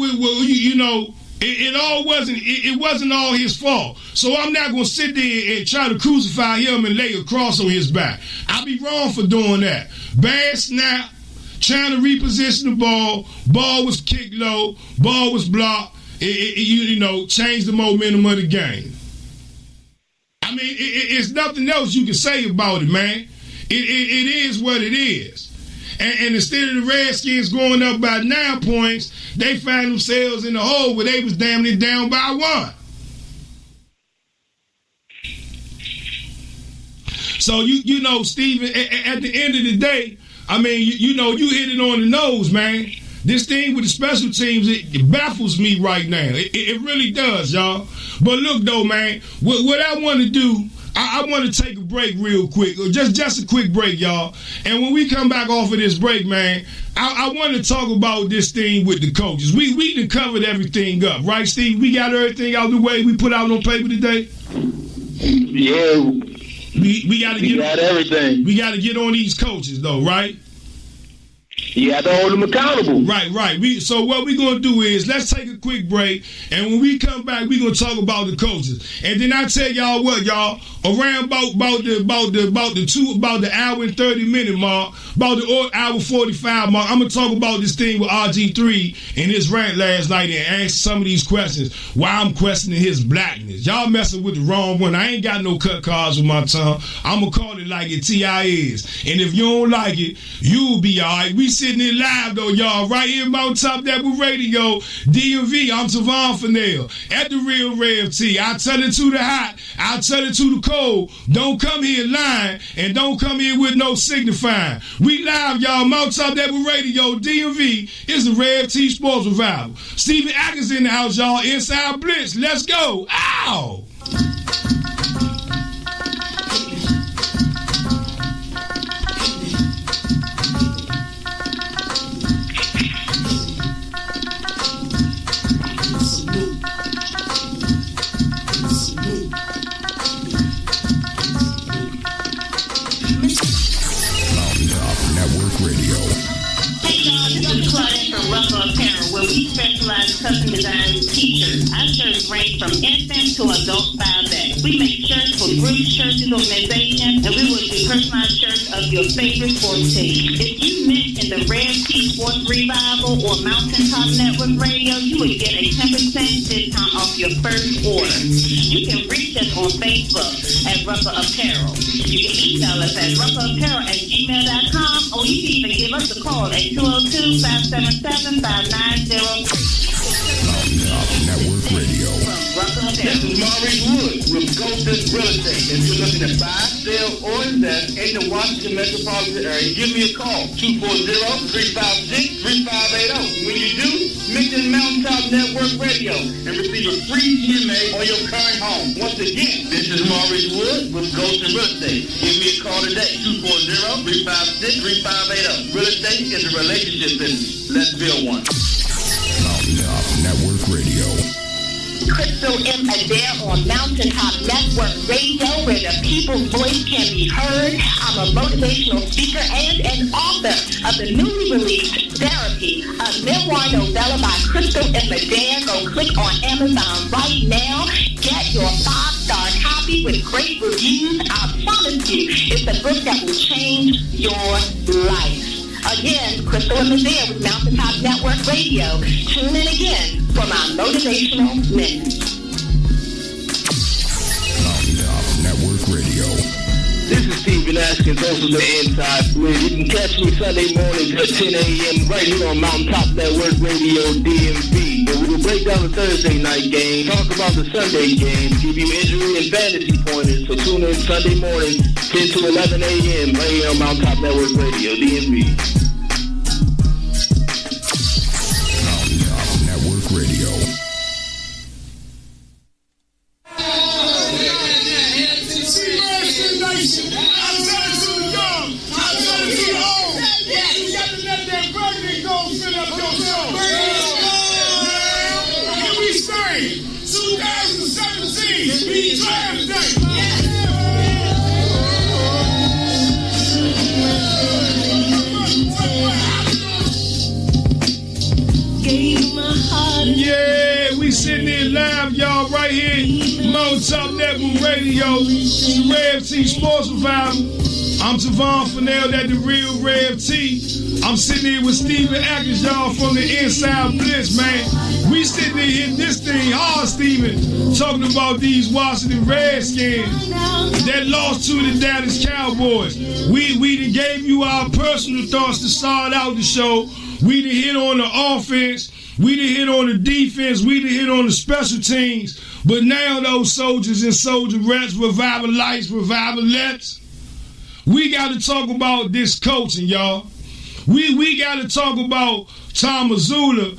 it wasn't all his fault. So I'm not gonna sit there and try to crucify him and lay a cross on his back. I'd be wrong for doing that. Bad snap, trying to reposition the ball. Ball was kicked low. Ball was blocked. You know, changed the momentum of the game. I mean, it's nothing else you can say about it, man. It is what it is. And instead of the Redskins going up by 9 points, they found themselves in the hole where they was damn near down by 1. So, you know, Steven, at the end of the day, I mean, you know, you hit it on the nose, man. This thing with the special teams, it baffles me right now. It really does, y'all. But look, though, man, what I want to do, I want to take a break real quick, just a quick break, y'all. And when we come back off of this break, man, I want to talk about this thing with the coaches. We done covered everything up, right, Steve? We got everything out the way we put out on paper today? Yeah. We got everything. We got to get on these coaches, though, right? You have to hold them accountable. Right. So what we're going to do is let's take a quick break, and when we come back, we're going to talk about the coaches. And then I tell y'all what, y'all, around about the hour and 30-minute mark, about the hour 45 mark, I'm going to talk about this thing with RG3 and his rant last night and answer some of these questions, why I'm questioning his blackness. Y'all messing with the wrong one. I ain't got no cut cards with my tongue. I'm going to call it like it T.I. is. And if you don't like it, you'll be all right. We sitting here live, though, y'all, right here in Mount Top Network Radio, DMV. I'm Tavon Fennell at the Real Rev T. I tell it to the hot. I tell it to the cold. Don't come here lying, and don't come here with no signifying. We live, y'all. Mount Top Network Radio, DMV. It's the Rev T Sports Revival. Steven Atkins in the house, y'all. Inside Blitz. Let's go. Ow! Where we specialize in custom design t-shirts. Our shirts range from infant to adult style bags. We make shirts for groups, churches, organizations, and we will do personalized shirts of your favorite sports team. If you mention the Rev T Sports Revival or Mountaintop Network Radio, you will get a 10% discount off your first order. You can reach us on Facebook at Rupper Apparel. You can email us at rupperapparel@gmail.com, or you can even give us a call at 202-577-5903. Network Radio. This is Maurice Wood with Golden Real Estate. If you're looking to buy, sell, or invest in the Washington metropolitan area, give me a call, 240-356-3580. When you do, mention Mountaintop Network Radio and receive a free GMA on your current home. Once again, this is Maurice Wood with Golden Real Estate. Give me a call today, 240-356-3580. Real estate is a relationship business. Let's build one. Mountaintop Network Radio. Crystal M. Adair on Mountaintop Network Radio, where the people's voice can be heard. I'm a motivational speaker and an author of the newly released Therapy, a memoir novella by Crystal M. Adair. Go click on Amazon right now. Get your 5-star copy with great reviews. I promise you, it's a book that will change your life. Again, Crystal M. Adair with Mountaintop Network Radio. Tune in again for my motivational minute. Mountaintop Network Radio. This is Stephen Stephen Askins, also the Inside Split. You can catch me Sunday mornings at 10 a.m. right here on Mountaintop Network Radio DMV. And we will break down the Thursday night game, talk about the Sunday game, give you injury and fantasy pointers. So tune in Sunday morning, 10 to 11 a.m. right here on Mountaintop Network Radio DMV. Mountaintop Network Radio. Yeah, we sitting here live, y'all, right here, Mountaintop Network Radio, the Rev T Sports Revival. I'm Tavon Fennell, that the real Rev T. I'm sitting here with Stephen Atkins, y'all, from the Inside Blitz, man. We sitting here hitting this thing hard, Stephen, talking about these Washington Redskins that lost to the Dallas Cowboys. We done gave you our personal thoughts to start out the show. We done hit on the offense. We done hit on the defense. We done hit on the special teams. But now those soldiers and soldierettes, revivalites, revivalettes, we got to talk about this coaching, y'all. We got to talk about Tom Mazzulla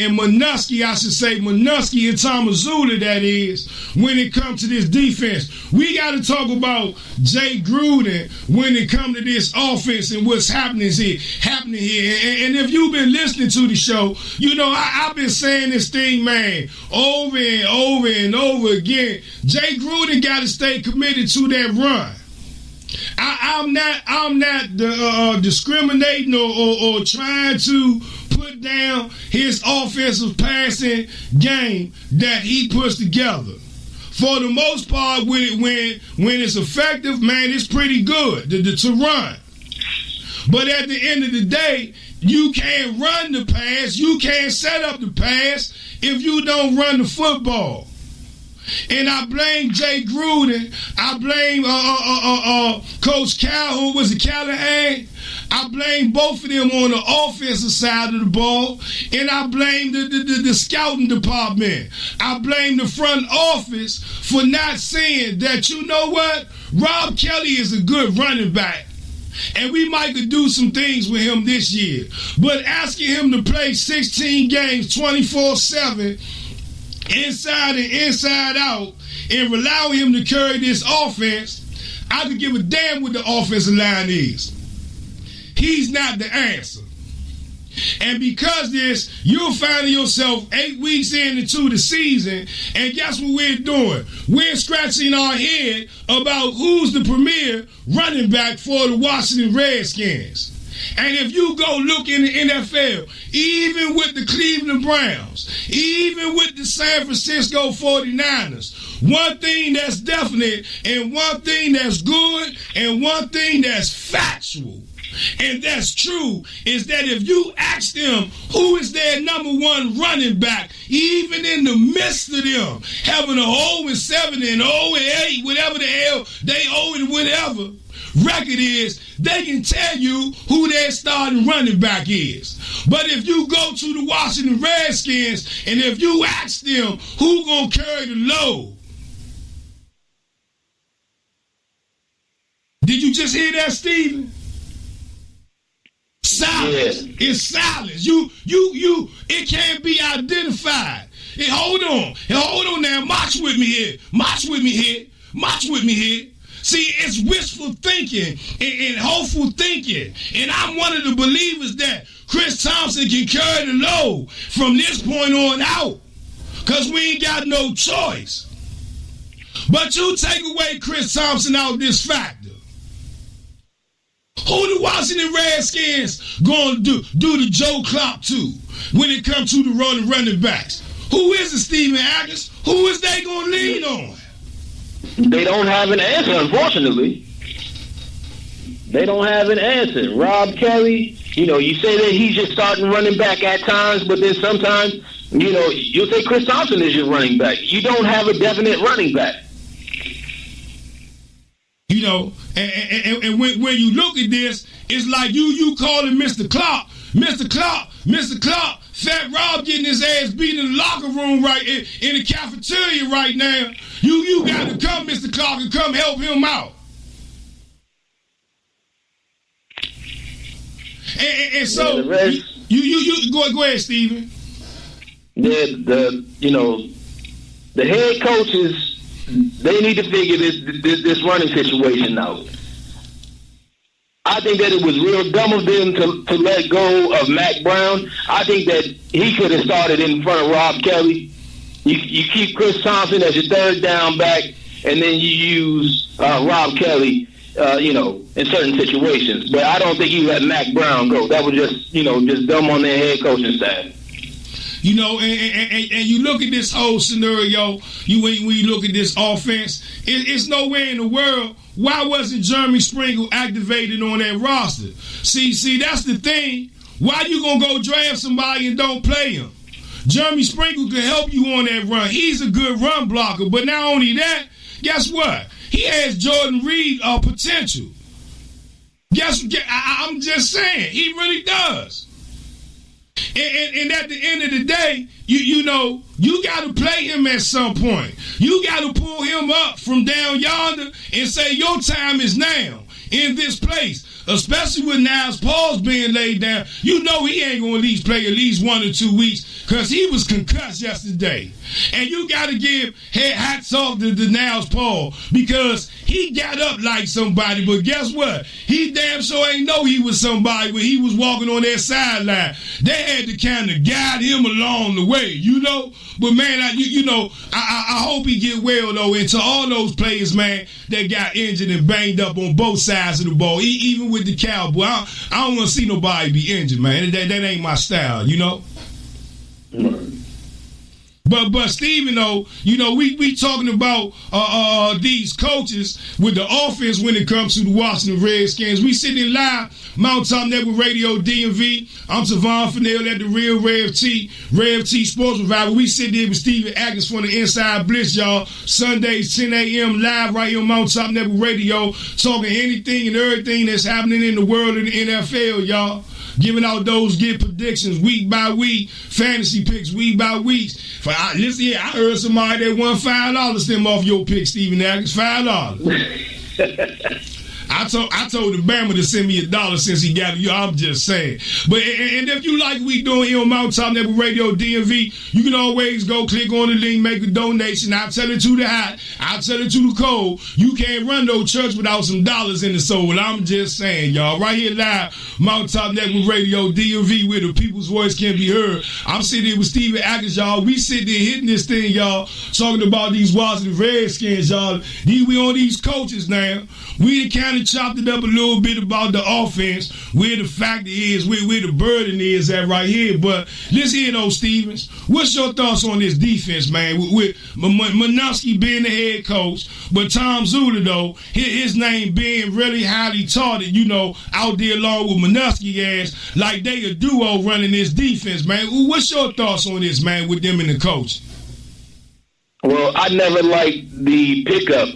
and Manusky, I should say, Manusky and Tom Mazzulla, that is, when it comes to this defense. We got to talk about Jay Gruden when it comes to this offense and what's happening here. And if you've been listening to the show, you know I've been saying this thing, man, over and over and over again. Jay Gruden got to stay committed to that run. I'm not discriminating or trying to put down his offensive passing game that he puts together. For the most part, when it's effective, man, it's pretty good to run. But at the end of the day, you can't run the pass. You can't set up the pass if you don't run the football. And I blame Jay Gruden. I blame Coach Calhoun. Was it Callahan? I blame both of them on the offensive side of the ball. And I blame the scouting department. I blame the front office for not seeing that, you know what? Rob Kelly is a good running back. And we might could do some things with him this year. But asking him to play 16 games 24/7, inside and inside out, and allowing him to carry this offense, I could give a damn what the offensive line is. He's not the answer. And because this, you're finding yourself 8 weeks into the season, and guess what we're doing? We're scratching our head about who's the premier running back for the Washington Redskins. And if you go look in the NFL, even with the Cleveland Browns, even with the San Francisco 49ers, one thing that's definite and one thing that's good and one thing that's factual and that's true is that if you ask them who is their number one running back, even in the midst of them having a 0-7 and 0-8, whatever the hell they 0 and whatever record is, they can tell you who their starting running back is. But if you go to the Washington Redskins and if you ask them who gonna carry the load, did you just hear that, Stephen? Silence. Yeah. It's silence. It can't be identified. Hey, hold on now. March with me here. See, it's wishful thinking and hopeful thinking. And I'm one of the believers that Chris Thompson can carry the load from this point on out. Because we ain't got no choice. But you take away Chris Thompson out of this factor. Who the Washington Redskins going to do the Joe Klopp to when it comes to the running backs? Who is it, Stephen Atkins? Who is they going to lean on? They don't have an answer, unfortunately. They don't have an answer. Rob Kelly, you say that he's just starting running back at times, but then sometimes, you'll say Chris Thompson is your running back. You don't have a definite running back. And when you look at this, it's like you calling Mr. Clark. Fat Rob getting his ass beat in the locker room right in the cafeteria right now. You got to come, Mr. Clark, and come help him out. And so you go ahead, Steven. The head coaches, they need to figure this running situation out. I think that it was real dumb of them to let go of Mac Brown. I think that he could have started in front of Rob Kelly. You keep Chris Thompson as your third down back, and then you use Rob Kelly, in certain situations. But I don't think he let Mac Brown go. That was just dumb on their head coaching staff. And you look at this whole scenario, when you look at this offense, it's nowhere in the world. Why wasn't Jeremy Sprinkle activated on that roster? See, that's the thing. Why you gonna go draft somebody and don't play him? Jeremy Sprinkle can help you on that run. He's a good run blocker, but not only that, guess what? He has Jordan Reed potential. I'm just saying, he really does. And at the end of the day, you got to play him at some point. You got to pull him up from down yonder and say your time is now in this place. Especially with Niles Paul's being laid down, he ain't going to play at least 1 or 2 weeks because he was concussed yesterday. And you got to give hats off to Niles Paul because he got up like somebody. But guess what? He damn sure ain't know he was somebody when he was walking on that sideline. They had to kind of guide him along the way, But man, I hope he get well though. And to all those players, man, that got injured and banged up on both sides of the ball, even with the Cowboy, I don't want to see nobody be injured, man. That ain't my style, But Steven, though, we talking about these coaches with the offense when it comes to the Washington Redskins. We sitting live, Mountaintop Network Radio, DMV. I'm Savon Fennell at the Real Rev T Sports Revival. We sit there with Steven Atkins from the Inside Blitz, y'all. Sundays, 10 a.m. live right here on Mountaintop Network Radio, talking anything and everything that's happening in the world of the NFL, y'all. Giving out those predictions week by week, fantasy picks week by week. Listen here, I heard somebody that won $5 them off your pick, Steven Atkins. $5. I told the Bama to send me $1 since he got it. I'm just saying. But and if you like what we doing here on Mountaintop Network Radio DMV, you can always go click on the link, make a donation. I'll tell it to the hot. I'll tell it to the cold. You can't run no church without some dollars in the soul. I'm just saying, y'all. Right here live, Mountaintop Network Radio DMV, where the people's voice can be heard. I'm sitting here with Steven Atkins, y'all. We sitting there hitting this thing, y'all, talking about these Washington Redskins, y'all. We on these coaches now. We kind of chopped it up a little bit about the offense, where the factor is, where the burden is at right here. But let's hear those, Stevens. What's your thoughts on this defense, man? With Manusky being the head coach, but Tom Zula, though, his name being really highly touted, out there along with Manusky ass, like they a duo running this defense, man. What's your thoughts on this, man, with them and the coach? Well, I never liked the pickup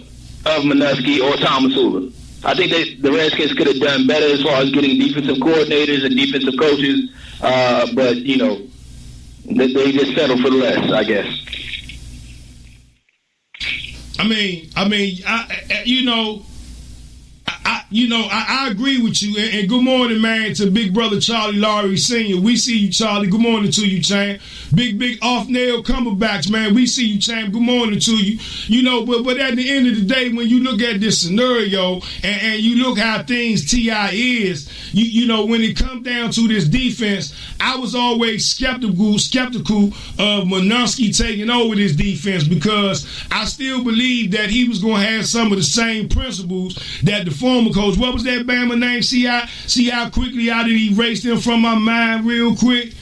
of Manusky or Thomasula. I think the Redskins could have done better as far as getting defensive coordinators and defensive coaches, but they just settled for less, I guess. I agree with you. And good morning, man, to Big Brother Charlie Laurie Sr. We see you, Charlie. Good morning to you, champ. Big off-nail Cumberbacks, man. We see you, champ. Good morning to you. But at the end of the day, when you look at this scenario and you look how things T.I. is, when it comes down to this defense, I was always skeptical of Manusky taking over this defense because I still believe that he was going to have some of the same principles that the former coach, what was that Bama name? See how quickly I did erase them from my mind real quick?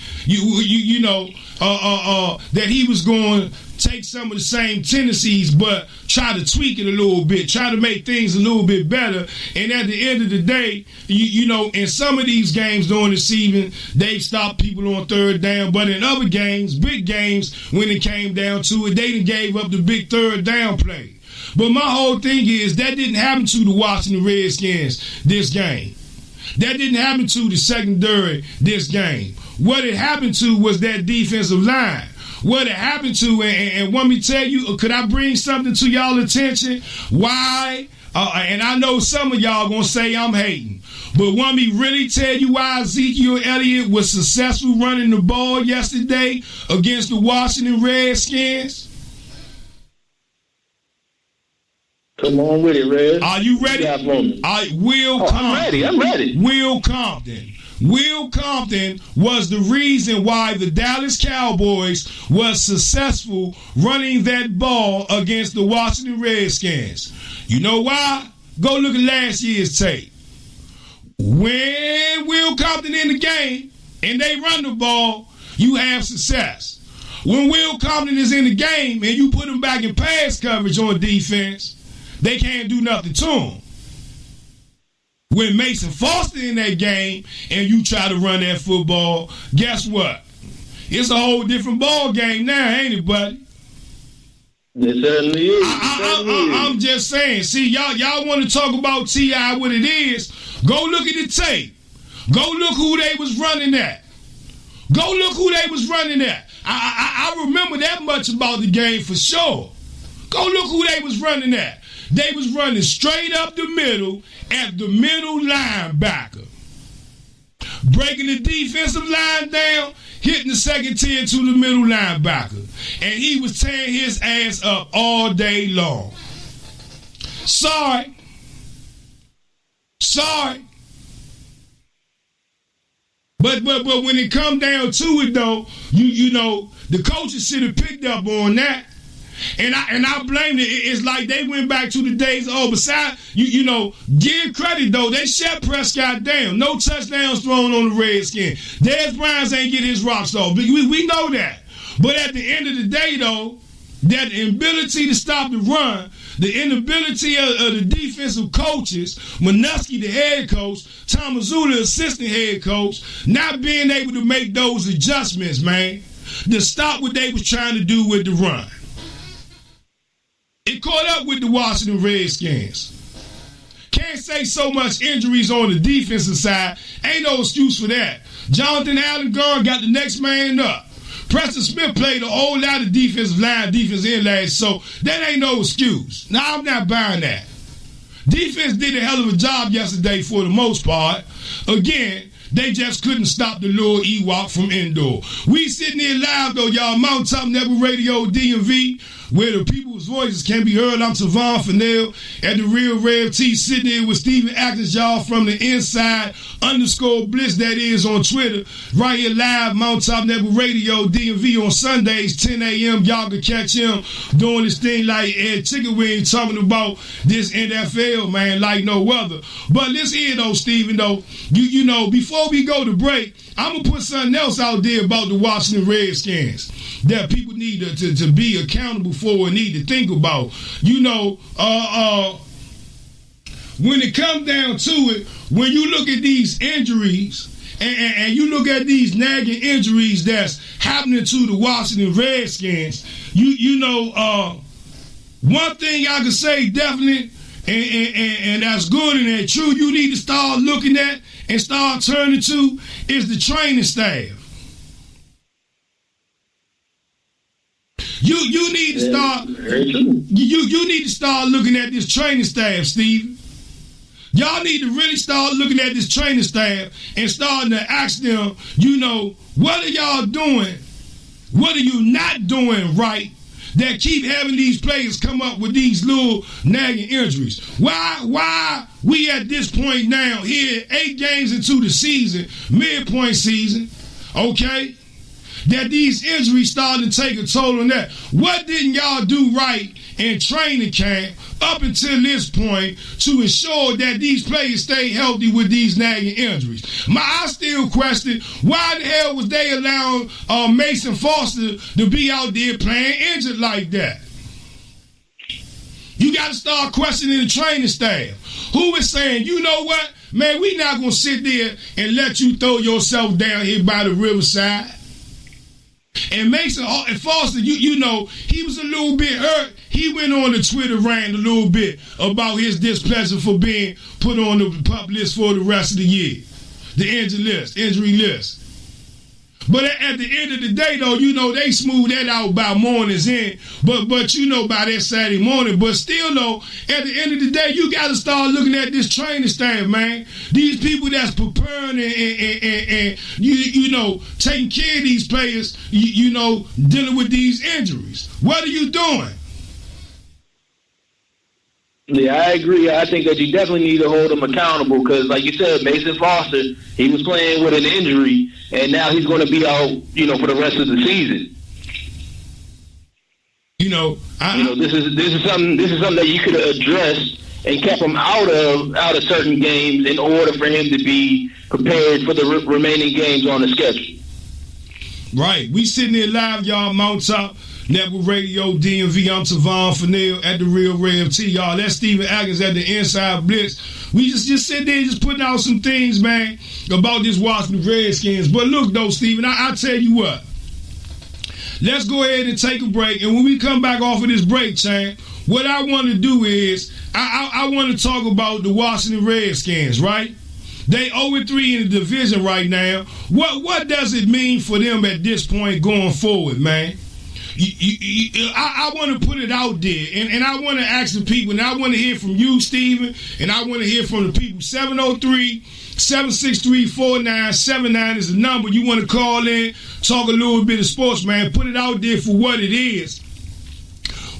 That he was going to take some of the same tendencies, but try to tweak it a little bit, try to make things a little bit better. And at the end of the day, in some of these games during the season, they've stopped people on third down. But in other games, big games, when it came down to it, they done gave up the big third down play. But my whole thing is that didn't happen to the Washington Redskins this game. That didn't happen to the secondary this game. What it happened to was that defensive line. What it happened to, and want me to tell you, could I bring something to y'all attention? Why? And I know some of y'all gonna say I'm hating, but want me really tell you why Ezekiel Elliott was successful running the ball yesterday against the Washington Redskins? Come on with it, Red. Are you ready? Will Compton. I'm ready. Will Compton. Will Compton was the reason why the Dallas Cowboys was successful running that ball against the Washington Redskins. You know why? Go look at last year's tape. When Will Compton in the game and they run the ball, you have success. When Will Compton is in the game and you put him back in pass coverage on defense, they can't do nothing to him. When Mason Foster in that game and you try to run that football, guess what? It's a whole different ball game now, ain't it, buddy? It certainly is. I'm just saying. See, y'all want to talk about T.I. what it is. Go look at the tape. Go look who they was running at. Go look who they was running at. I remember that much about the game for sure. Go look who they was running at. They was running straight up the middle at the middle linebacker. Breaking the defensive line down, hitting the second tier to the middle linebacker. And he was tearing his ass up all day long. Sorry. But when it come down to it though, you know, the coaches should have picked up on that. And I blame it. It's like they went back to the days. Besides, you know, give credit though. They shut Prescott down. No touchdowns thrown on the Redskins. Dez Bryant ain't get his rocks off. We know that. But at the end of the day though, that inability to stop the run, the inability of the defensive coaches, Manusky, the head coach, Tomazula, assistant head coach, not being able to make those adjustments, man, to stop what they was trying to do with the run. It caught up with the Washington Redskins. Can't say so much injuries on the defensive side. Ain't no excuse for that. Jonathan Allen gone, got the next man up. Preston Smith played a whole lot of defensive line, defense in last, so that ain't no excuse. Now, I'm not buying that. Defense did a hell of a job yesterday for the most part. Again, they just couldn't stop the Lil Ewok from indoor. We sitting here live, though, y'all. Mountaintop Network Radio, DMV, where the people's voices can be heard. I'm Tavon Fennell at the Real Rev T, sitting here with Steven Atkins, y'all, from the inside _Bliss, that is, on Twitter. Right here live, Mountaintop Network Radio, DMV, on Sundays, 10 a.m. Y'all can catch him doing this thing like Ed Chicken Wing, talking about this NFL, man, like no other. But let's hear, though, Steven, though, you know, before we go to break, I'm going to put something else out there about the Washington Redskins that people need to be accountable for and need to think about. You know, when it comes down to it, when you look at these injuries and you look at these nagging injuries that's happening to the Washington Redskins, you know, one thing I can say definitely, and that's good and that's true, you need to start looking at and start turning to is the training staff. You need to start. You need to start looking at this training staff, Steve. Y'all need to really start looking at this training staff and starting to ask them, you know, what are y'all doing? What are you not doing right that keep having these players come up with these little nagging injuries? Why we at this point now here, 8 games into the season, midpoint season, okay, that these injuries starting to take a toll on that? What didn't y'all do right in training camp up until this point to ensure that these players stay healthy with these nagging injuries? I still question, why the hell was they allowing Mason Foster to be out there playing injured like that? You got to start questioning the training staff. Who is saying, you know what, man, we not going to sit there and let you throw yourself down here by the riverside. And Mason Foster, you know, he was a little bit hurt. He went on the Twitter rant a little bit about his displeasure for being put on the PUP list for the rest of the year. The injury list. But at the end of the day, though, you know, they smooth that out by mornings in. But you know, by that Saturday morning. But still, though, at the end of the day, you got to start looking at this training staff, man. These people that's preparing and you know, taking care of these players, you know, dealing with these injuries. What are you doing? Yeah, I agree. I think that you definitely need to hold him accountable because, like you said, Mason Foster, he was playing with an injury, and now he's going to be out, you know, for the rest of the season. You know, this is something that you could have addressed and kept him out of certain games in order for him to be prepared for the remaining games on the schedule. Right. We sitting here live, y'all, Mount Top Network Radio, DMV. I'm Tavon Fennell at the Real Rev T, y'all. That's Steven Atkins at the Inside Blitz. We just sit there just putting out some things, man, about this Washington Redskins. But look, though, Steven, I tell you what. Let's go ahead and take a break. And when we come back off of this break, Chan, what I want to do is I want to talk about the Washington Redskins, right? They 0-3 in the division right now. What does it mean for them at this point going forward, man? I want to put it out there, and I want to ask the people, and I want to hear from you, Steven, and I want to hear from the people. 703-763-4979 is the number. You want to call in, talk a little bit of sports, man. Put it out there for what it is.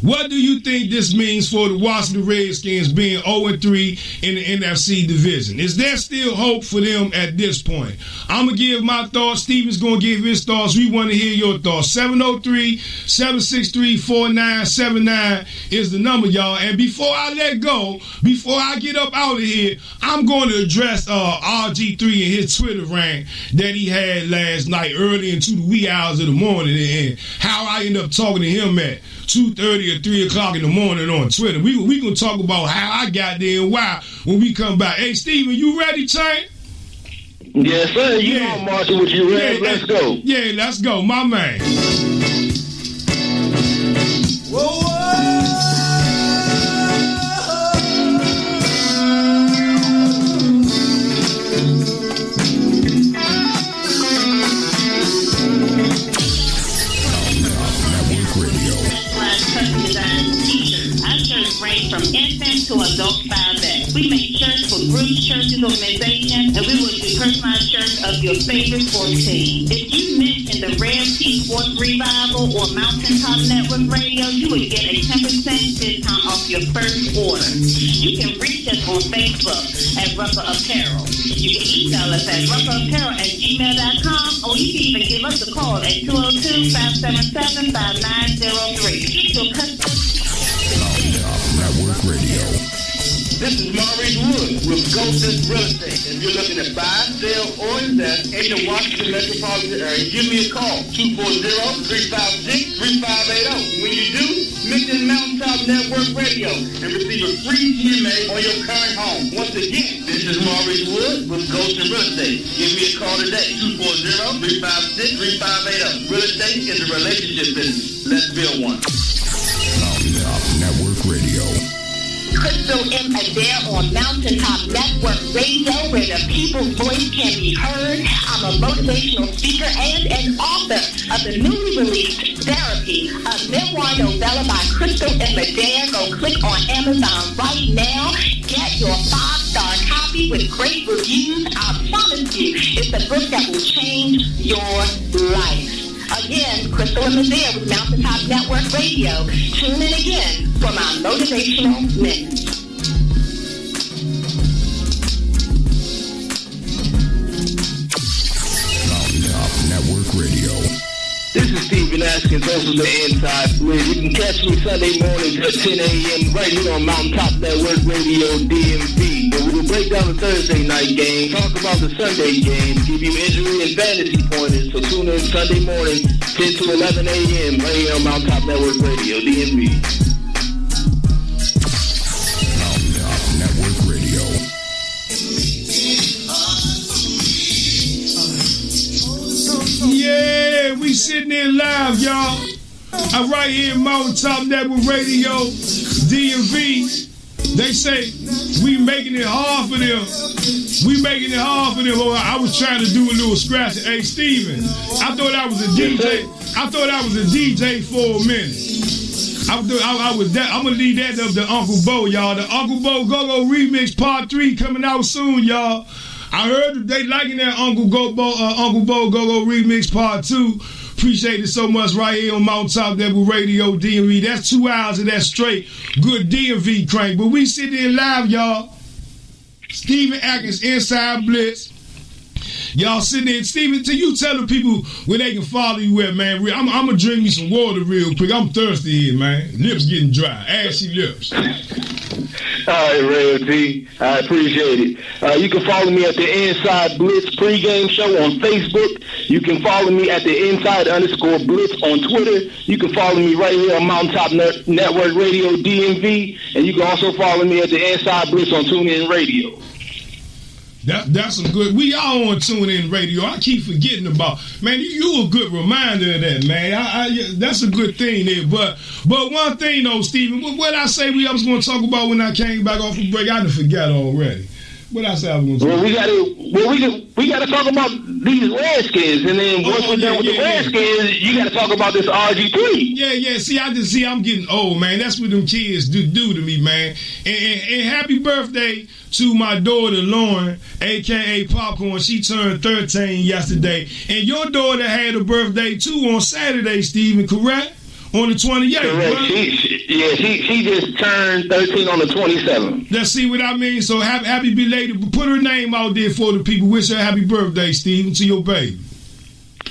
What do you think this means for the Washington Redskins being 0-3 in the NFC division? Is there still hope for them at this point? I'm going to give my thoughts. Steven's going to give his thoughts. We want to hear your thoughts. 703-763-4979 is the number, y'all. And before I let go, before I get up out of here, I'm going to address RG3 and his Twitter rant that he had last night early into the wee hours of the morning, and how I ended up talking to him at 2:30 or 3 o'clock in the morning on Twitter. We going to talk about how I got there and why when we come back. Hey, Steven, you ready, Chain? Yes, sir. You know I'm marching with you, Red. Let's go. Yeah, let's go, my man. Whoa, range from infants to adult 5X. We make shirts for groups, churches, organizations, and we will do personalized shirts of your favorite sports team. If you mention the Rev T Sports Revival or Mountaintop Network Radio, you will get a 10% discount off your first order. You can reach us on Facebook at Rucker Apparel. You can email us at ruckerapparel@gmail.com, or you can even give us a call at 202-577-5903. Get your custom Network Radio. This is Maurice Wood with Ghost's Real Estate. If you're looking to buy, sell, or invest in the Washington metropolitan area, give me a call, 240-356-3580. When you do, mention Mountaintop Network Radio and receive a free GMA on your current home. Once again, this is Maurice Wood with Ghost's Real Estate. Give me a call today, 240-356-3580. Real estate is a relationship business. Let's build one. Mountaintop Network Radio. Crystal M. Adair on Mountaintop Network Radio, where the people's voice can be heard. I'm a motivational speaker and an author of the newly released Therapy, a memoir novella by Crystal M. Adair. Go click on Amazon right now. Get your 5-star copy with great reviews. I promise you, it's a book that will change your life. Again, Crystal M. Adair with Mountaintop Network Radio. Tune in again for my motivational minute. Mountaintop Network Radio. This is Steven Atkins, host of the Inside Blitz. You can catch me Sunday mornings at 10 a.m. right here on Mountaintop Network Radio, DMV. And we will break down the Thursday night game, talk about the Sunday game, give you injury and fantasy pointers. So tune in Sunday morning, 10 to 11 a.m. right here on Mountaintop Network Radio, DMV. Mountaintop Network Radio. Yeah, man, we sitting there live, y'all. I'm right here in Mountaintop Network Radio, DMV. They say we making it hard for them. We making it hard for them. Oh, I was trying to do a little scratch. Hey, Steven, I thought I was a DJ. I thought I was a DJ for a minute. I'm gonna leave that up to Uncle Bo, y'all. The Uncle Bo Go-Go Remix Part 3 coming out soon, y'all. I heard they liking that Uncle Bo Go-Go Remix Part 2. Appreciate it so much right here on Mountaintop Network Radio, DMV. That's 2 hours of that straight good DMV crank. But we sit there live, y'all. Steven Atkins, Inside Blitz. Y'all sitting there. Steven, till you tell the people where they can follow you at, man. I'm going to drink me some water real quick. I'm thirsty here, man. Lips getting dry. Ashy lips. All right, Ray T. I appreciate it. You can follow me at the Inside Blitz pregame show on Facebook. You can follow me at the Inside_Blitz on Twitter. You can follow me right here on Mountaintop Network Radio, DMV. And you can also follow me at the Inside Blitz on TuneIn Radio. That's some good. We all on TuneIn Radio. I keep forgetting about. Man, you a good reminder of that, man. That's a good thing there. But one thing though, Steven, what I say I was going to talk about when I came back off the break, I done forgot already. What I say I was going to talk about? We got to talk about these Redskins, and then once we're done with the Redskins, you got to talk about this RG3. Yeah. See, I'm getting old, man. That's what them kids do to me, man. And happy birthday to my daughter Lauren, aka Popcorn. She turned 13 yesterday, and your daughter had a birthday too on Saturday, Steven. Correct? On the 28th. Correct. Right? She just turned 13 on the 27th. Let's see what I mean. So happy belated. Put her name out there for the people. Wish her happy birthday, Steven, to your baby.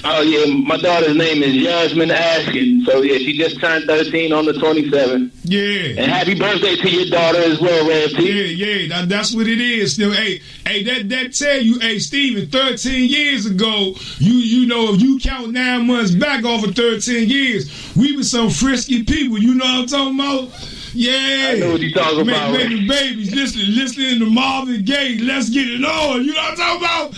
Oh, yeah. My daughter's name is Yasmin Askin. So, yeah, she just turned 13 on the 27th. Yeah. And happy birthday to your daughter as well, Rev T. Yeah. That's what it is. Still, hey, that tell you, hey, Steven, 13 years ago, you know, if you count 9 months back off of 13 years, we were some frisky people. You know what I'm talking about? Yeah. I know what you're talking about. Making babies, listening to Marvin Gaye, let's get it on. You know what I'm talking about?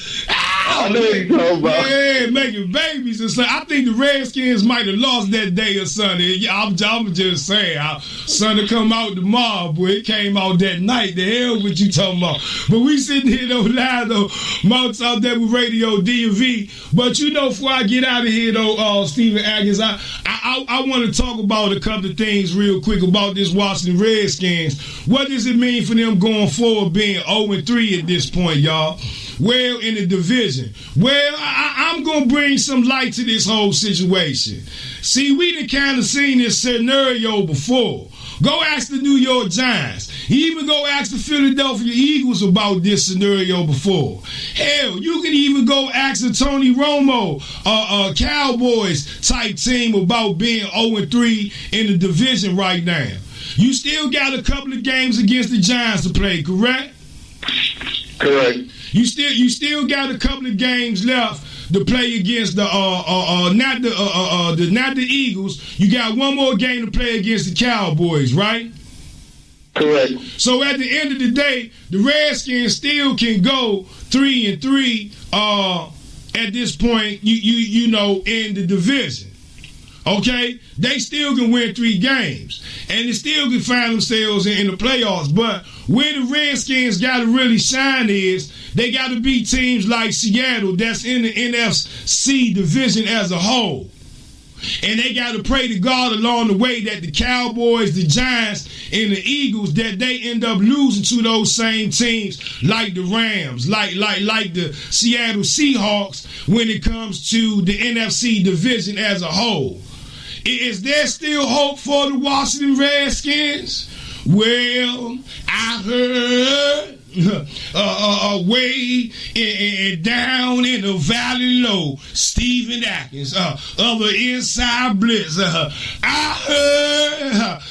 I know what you're talking about. Yeah, making babies and stuff. I think the Redskins might have lost that day or something. I'm just saying. Son to come out tomorrow, boy. It came out that night. The hell what you talking about? But we sitting here though live though, Mountaintop Network Radio, DMV. But you know, before I get out of here though, Steven Atkins, I want to talk about a couple of things real quick about this Washington Redskins. What does it mean for them going forward being 0-3 at this point, y'all? Well, in the division. Well, I'm going to bring some light to this whole situation. See, we done kind of seen this scenario before. Go ask the New York Giants. Even go ask the Philadelphia Eagles about this scenario before. Hell, you can even go ask the Tony Romo Cowboys type team about being 0-3 in the division right now. You still got a couple of games against the Giants to play, correct? Correct. You still got a couple of games left to play against not the Eagles. You got one more game to play against the Cowboys, right? Correct. So at the end of the day, the Redskins still can go 3-3 at this point. You know, in the division. Okay, they still can win 3 games, and they still can find themselves in the playoffs. But where the Redskins got to really shine is they got to beat teams like Seattle, that's in the NFC division as a whole. And they got to pray to God along the way that the Cowboys, the Giants, and the Eagles, that they end up losing to those same teams like the Rams, like the Seattle Seahawks when it comes to the NFC division as a whole. Is there still hope for the Washington Redskins? Well, I heard way down in the valley low, Steven Atkins of the Inside Blitz. I heard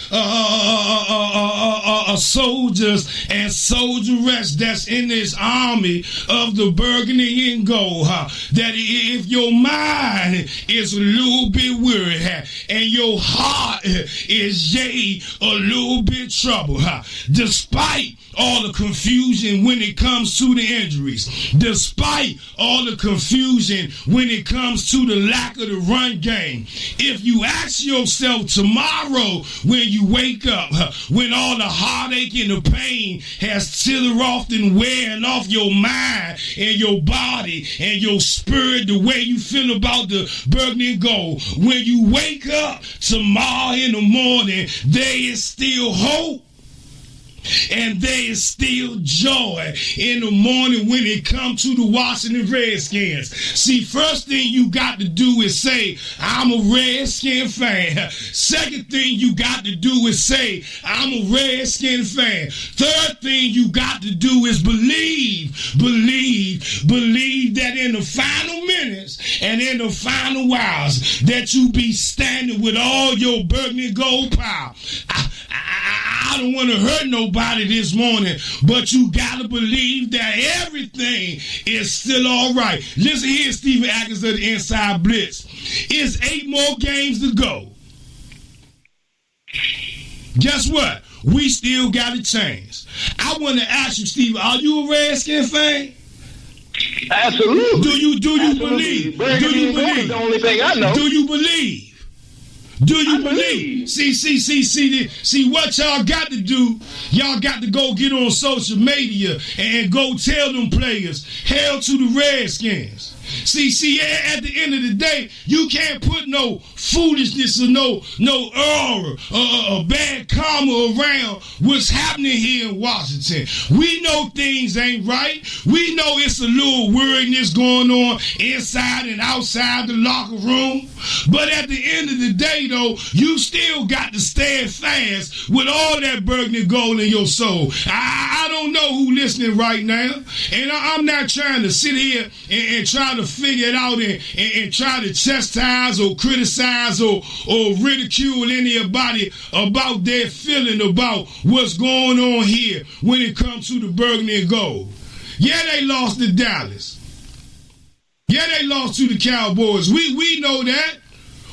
soldiers and soldierettes that's in this army of the burgundy and gold, that if your mind is a little bit weary and your heart is a little bit troubled, despite all the confusion confusion when it comes to the injuries, despite all the confusion when it comes to the lack of the run game. If you ask yourself tomorrow when you wake up, when all the heartache and the pain has still often wearing off your mind and your body and your spirit, the way you feel about the burgundy and gold, when you wake up tomorrow in the morning, there is still hope. And there is still joy in the morning when it comes to the Washington Redskins. See, first thing you got to do is say, I'm a Redskin fan. Second thing you got to do is say, I'm a Redskin fan. Third thing you got to do is believe that in the final minutes and in the final hours that you be standing with all your burgundy gold power. I don't want to hurt nobody this morning, but you got to believe that everything is still all right. Listen here, Stephen Atkins of the Inside Blitz. It's 8 more games to go. Guess what? We still got a chance. I want to ask you, Stephen, are you a Redskin fan? Absolutely. Do you believe? Do you believe? The only thing I know. Do you believe? Do you believe? See what y'all got to do, y'all got to go get on social media and go tell them players, hell to the Redskins. See, at the end of the day, you can't put no foolishness or no aura or bad karma around what's happening here in Washington. We know things ain't right. We know it's a little worriness going on inside and outside the locker room. But at the end of the day, though, you still got to stand fast with all that burgundy gold in your soul. I don't know who listening right now, and I'm not trying to sit here and try to figure it out and try to chastise or criticize or ridicule anybody about their feeling about what's going on here when it comes to the burgundy and gold. Yeah, they lost to Dallas. Yeah, they lost to the Cowboys. We know that.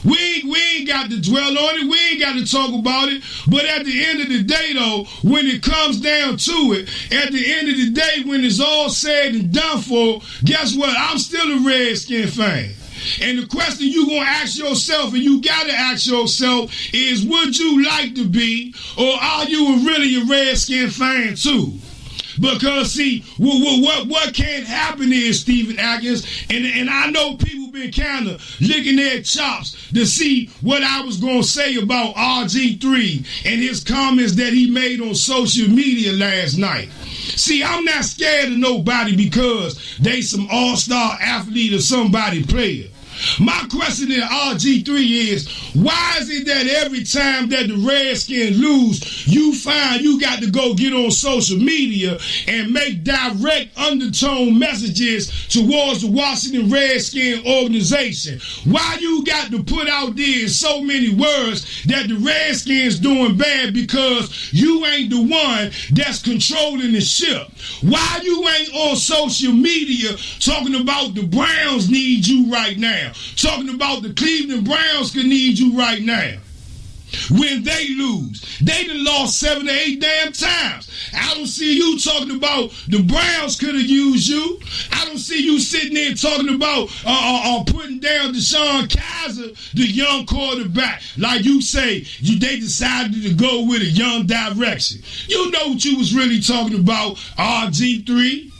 We ain't got to dwell on it. We ain't got to talk about it. But at the end of the day, though, when it comes down to it, at the end of the day, when it's all said and done for, guess what? I'm still a Redskin fan. And the question you going to ask yourself, and you got to ask yourself, is would you like to be, or are you really a Redskin fan too? Because, see, what can't happen is, Stephen Atkins, and I know people been kind of licking their chops to see what I was going to say about RG3 and his comments that he made on social media last night. See, I'm not scared of nobody because they some all-star athlete or somebody player. My question to RG3 is, why is it that every time that the Redskins lose, you find you got to go get on social media and make direct undertone messages towards the Washington Redskins organization? Why you got to put out there in so many words that the Redskins doing bad because you ain't the one that's controlling the ship? Why you ain't on social media talking about the Browns need you right now? Talking about the Cleveland Browns could need you right now. When they lose, they done lost 7 to 8 damn times. I don't see you talking about the Browns could have used you. I don't see you sitting there talking about putting down Deshaun Kaiser, the young quarterback. Like you say, they decided to go with a young direction. You know what you was really talking about, RG3.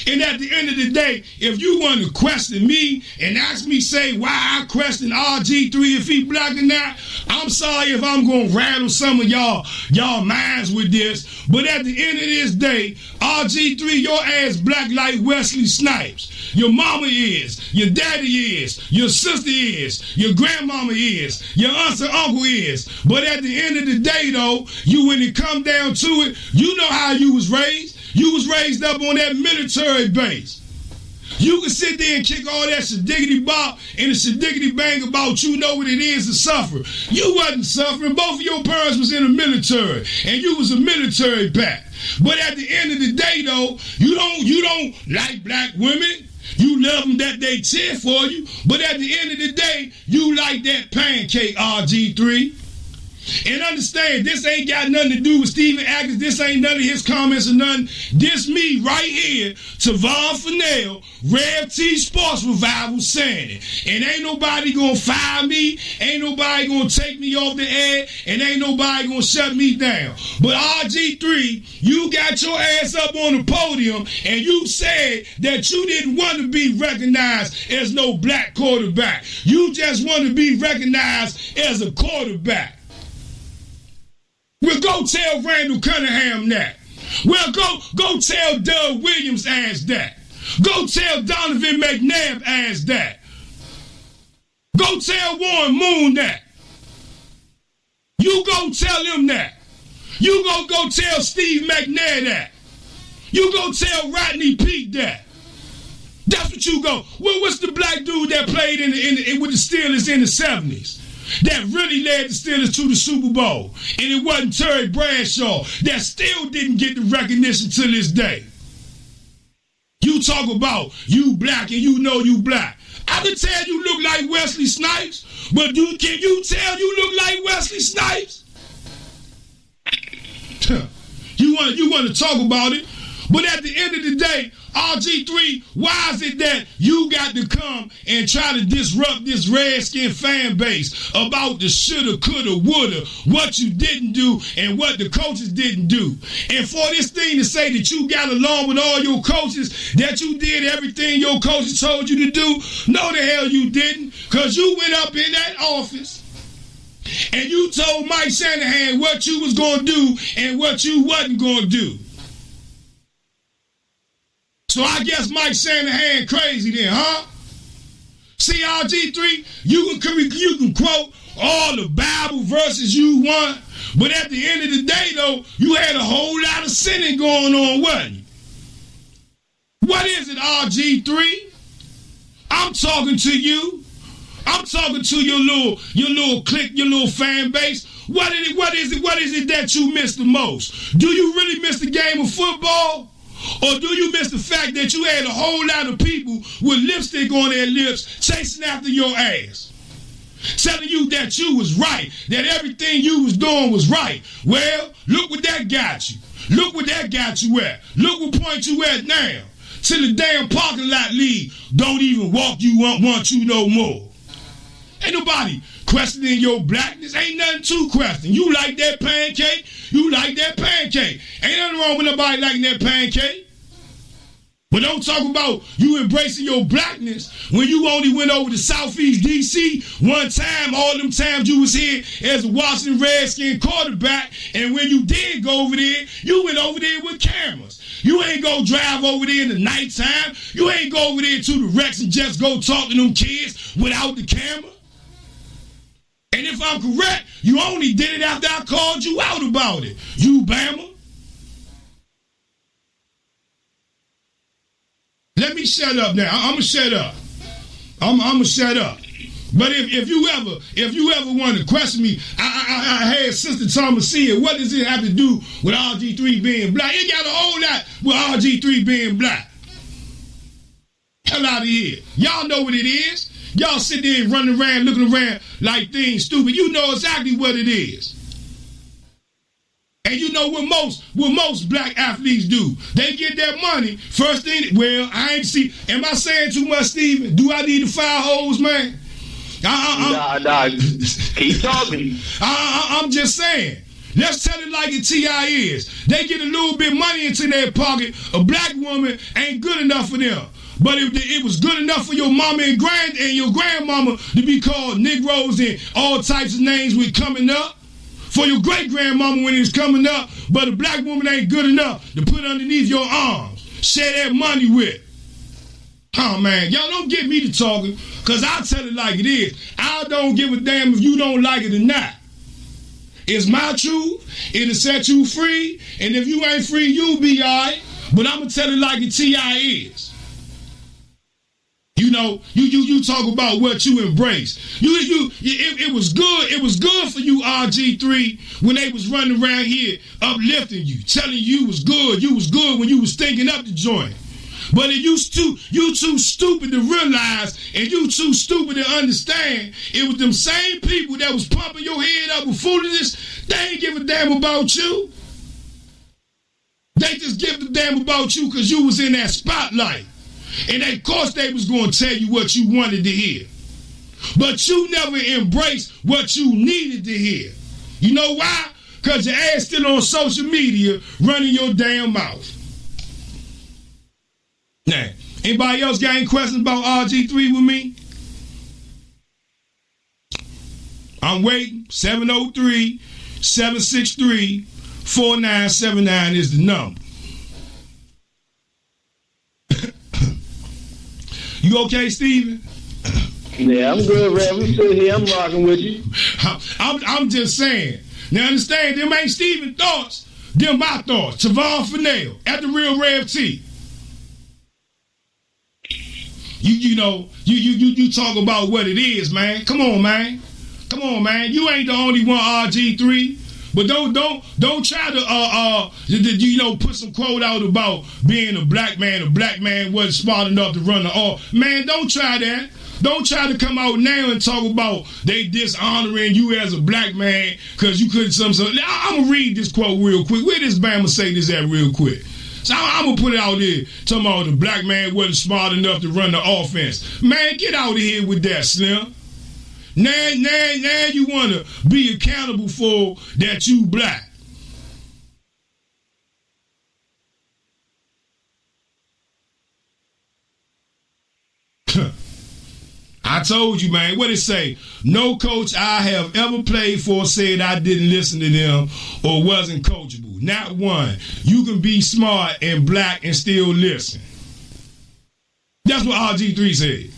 And at the end of the day, if you want to question me and ask me, say, why I question RG3 if he black or not, I'm sorry if I'm going to rattle some of y'all minds with this. But at the end of this day, RG3, your ass black like Wesley Snipes. Your mama is, your daddy is, your sister is, your grandmama is, your aunt and uncle is. But at the end of the day, though, when it come down to it, you know how you was raised. You was raised up on that military base. You can sit there and kick all that shadiggity bop and the shadiggity bang about you know what it is to suffer. You wasn't suffering. Both of your parents was in the military, and you was a military bat. But at the end of the day, though, you don't like black women. You love them that they cheer for you. But at the end of the day, you like that pancake, RG3. And understand, this ain't got nothing to do with Stephen Atkins. This ain't none of his comments or nothing. This me right here, Tavon Fennell, Rev T Sports Revival saying it. And ain't nobody gonna fire me. Ain't nobody gonna take me off the air. And ain't nobody gonna shut me down. But RG3, you got your ass up on the podium and you said that you didn't want to be recognized as no black quarterback. You just want to be recognized as a quarterback. Well, go tell Randall Cunningham that. Well, go tell Doug Williams as that. Go tell Donovan McNabb as that. Go tell Warren Moon that. You go tell him that. You go tell Steve McNair that. You go tell Rodney Peete that. That's what you go. Well, what's the black dude that played with the Steelers in the 70s? That really led the Steelers to the Super Bowl. And it wasn't Terry Bradshaw that still didn't get the recognition to this day. You talk about you black and you know you black. I can tell you look like Wesley Snipes, but can you tell you look like Wesley Snipes? You want to talk about it, but at the end of the day, RG3, why is it that you got to come and try to disrupt this Redskin fan base about the shoulda, coulda, woulda, what you didn't do and what the coaches didn't do? And for this thing to say that you got along with all your coaches, that you did everything your coaches told you to do, no the hell you didn't, because you went up in that office and you told Mike Shanahan what you was going to do and what you wasn't going to do. So I guess Mike Shanahan crazy then, huh? See, RG3, you can quote all the Bible verses you want, but at the end of the day, though, you had a whole lot of sinning going on, wasn't you? What is it, RG3? I'm talking to you. I'm talking to your little clique, your little fan base. What is it that you miss the most? Do you really miss the game of football? Or do you miss the fact that you had a whole lot of people with lipstick on their lips chasing after your ass? Telling you that you was right, that everything you was doing was right. Well, look what that got you. Look what that got you at. Look what point you at now. To the damn parking lot league. Don't even want you no more. Ain't nobody questioning your blackness. Ain't nothing to question. You like that pancake? You like that pancake. Ain't nothing wrong with nobody liking that pancake. But don't talk about you embracing your blackness when you only went over to Southeast D.C. one time, all them times you was here as a Washington Redskin quarterback, and when you did go over there, you went over there with cameras. You ain't go drive over there in the nighttime. You ain't go over there to the Rex and just go talk to them kids without the camera. And if I'm correct, you only did it after I called you out about it. You Bama. Let me shut up now. I'm gonna shut up. I'm gonna shut up. But if you ever want to question me, I had Sister Thomasina. What does it have to do with RG3 being black? It got a whole lot with RG3 being black. Hell out of here. Y'all know what it is. Y'all sit there and running around, looking around like things stupid. You know exactly what it is. And you know what most black athletes do? They get their money. First thing, well, I ain't see. Am I saying too much, Steven? Do I need to fire hoes, man? Nah. Keep talking. I'm just saying. Let's tell it like it T.I. is. They get a little bit of money into their pocket. A black woman ain't good enough for them. But it was good enough for your mama and your grandmama to be called Negroes and all types of names with coming up. For your great-grandmama when it was coming up, but a black woman ain't good enough to put underneath your arms. Share that money with. Oh, man, y'all don't get me to talking, because I'll tell it like it is. I don't give a damn if you don't like it or not. It's my truth. It'll set you free, and if you ain't free, you'll be all right. But I'm going to tell it like it T.I. is. You know, you talk about what you embrace. It was good. It was good for you, RG3, when they was running around here uplifting you, telling you was good. You was good when you was thinking up the joint. But if you too stupid to realize and you too stupid to understand, it was them same people that was pumping your head up with foolishness. They ain't give a damn about you. They just give a damn about you because you was in that spotlight. And of course they was going to tell you what you wanted to hear. But you never embraced what you needed to hear. You know why? Because your ass still on social media running your damn mouth. Now, anybody else got any questions about RG3 with me? I'm waiting. 703-763-4979 is the number. You okay, Steven? Yeah, I'm good, Rev. I'm still here. I'm rocking with you. I'm just saying. Now understand, them ain't Steven thoughts. Them my thoughts. Tavon Fennell at the Real Rev T. You talk about what it is, man. Come on, man. Come on, man. You ain't the only one, RG3. But don't try to put some quote out about being a black man. A black man wasn't smart enough to run the off. Man, don't try that. Don't try to come out now and talk about they dishonoring you as a black man because you couldn't I'm gonna read this quote real quick. Where this Bama say this at real quick? So I'm gonna put it out there talking about the black man wasn't smart enough to run the offense. Man, get out of here with that, Slim. Now you want to be accountable for that you black. I told you, man, what it say? No coach I have ever played for said I didn't listen to them or wasn't coachable. Not one. You can be smart and black and still listen. That's what RG3 said.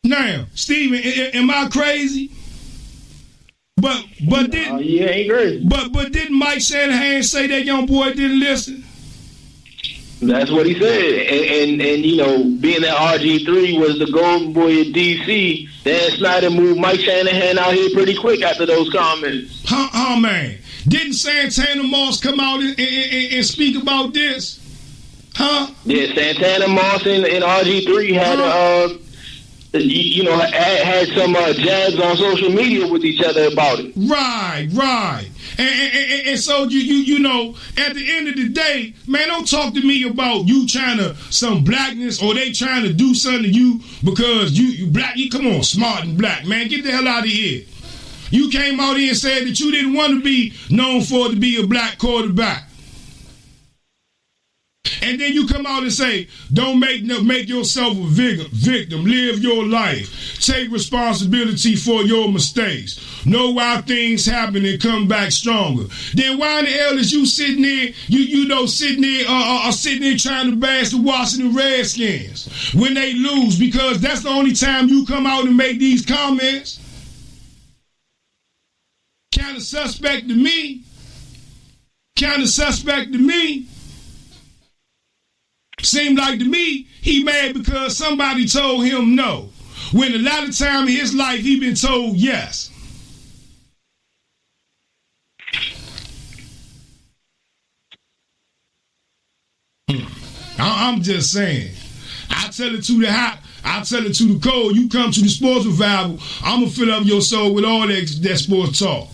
Now, Steven, am I crazy? But you ain't crazy. But didn't Mike Shanahan say that young boy didn't listen? That's what he said. And being that RG3 was the golden boy at DC, Dan Snyder moved Mike Shanahan out here pretty quick after those comments. Man. Didn't Santana Moss come out and speak about this? Huh? Yeah, Santana Moss and RG3 had had some jabs on social media with each other about it. Right. And so you know, at the end of the day, man, don't talk to me about you trying to some blackness or they trying to do something to you because you black. You come on, smart and black, man. Get the hell out of here. You came out here and said that you didn't want to be known for to be a black quarterback. And then you come out and say, don't make yourself a victim. Live your life. Take responsibility for your mistakes. Know why things happen and come back stronger. Then why in the hell is you sitting there, sitting there trying to bash the Washington Redskins when they lose? Because that's the only time you come out and make these comments. Kind of suspect to me. Seemed like to me, he mad because somebody told him no. When a lot of time in his life, he been told yes. I'm just saying. I tell it to the hot. I tell it to the cold. You come to the sports revival, I'm going to fill up your soul with all that sports talk.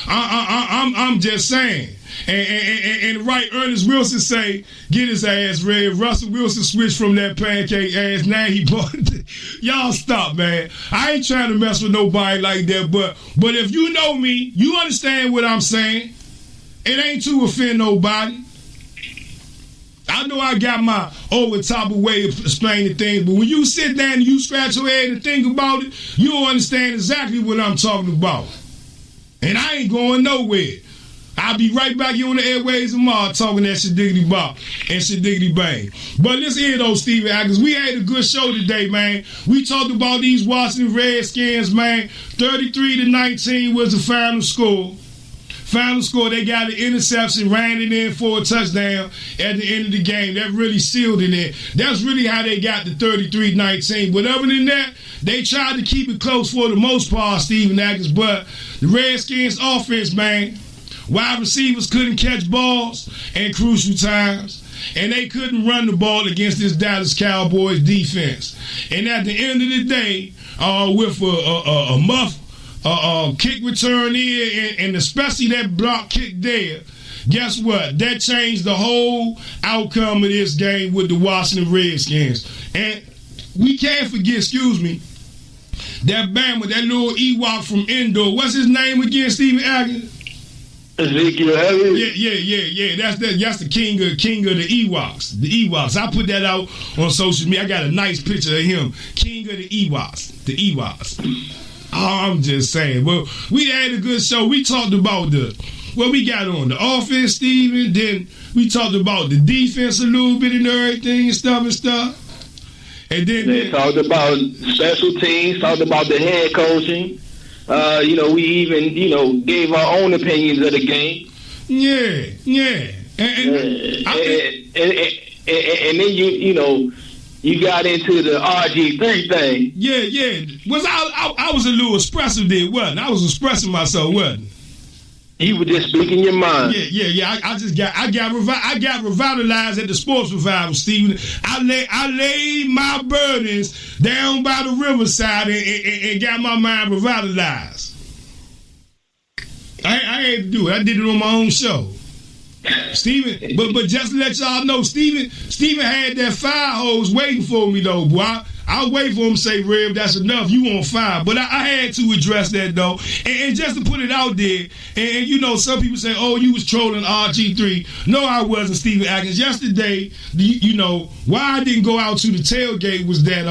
I'm just saying. And right, Ernest Wilson say, get his ass ready. Russell Wilson switched from that pancake ass. Now he bought it. Y'all stop, man. I ain't trying to mess with nobody like that. But if you know me, you understand what I'm saying. It ain't to offend nobody. I know I got my over top of way of explaining things, but when you sit down and you scratch your head and think about it, you'll understand exactly what I'm talking about. And I ain't going nowhere. I'll be right back here on the airways tomorrow talking that shit-diggity bop and shit-diggity bang. But let's hear those Stevie Atkins. We had a good show today, man. We talked about these Washington Redskins, man. 33-19 was the final score. They got an interception, ran it in for a touchdown at the end of the game. That really sealed it in. That's really how they got the 33-19. But other than that, they tried to keep it close for the most part, Stephen Atkins. But the Redskins offense, man, wide receivers couldn't catch balls in crucial times. and they couldn't run the ball against this Dallas Cowboys defense. And at the end of the day, with a muff kick return here, and especially that block kick there, guess what? That changed the whole outcome of this game with the Washington Redskins. And we can't forget, that Bama, that little Ewok from Endor. What's his name again, Stephen Atkins? Ezekiel Elliott. Yeah. That's the king of the Ewoks. The Ewoks. I put that out on social media. I got a nice picture of him. King of the Ewoks. The Ewoks. Oh, I'm just saying. Well, we had a good show. We talked about what we got on the offense, Steven. Then we talked about the defense a little bit and everything and stuff. And then they talked about special teams, talked about the head coaching. We even, gave our own opinions of the game. Yeah. And then you got into the RG3 thing. Yeah. I was a little expressive there, wasn't I? I was expressing myself, wasn't I? You were just speaking your mind. Yeah. I got revitalized at the Sports Revival, Stephen. I laid my burdens down by the riverside and got my mind revitalized. I had to do it. I did it on my own show. Stephen, but just to let y'all know, Stephen had that fire hose waiting for me though, boy. I'll wait for him to say, Rev, that's enough. You on fire. But I had to address that, though. And just to put it out there, and some people say, oh, you was trolling RG3. No, I wasn't, Stephen Atkins. Yesterday, why I didn't go out to the tailgate was that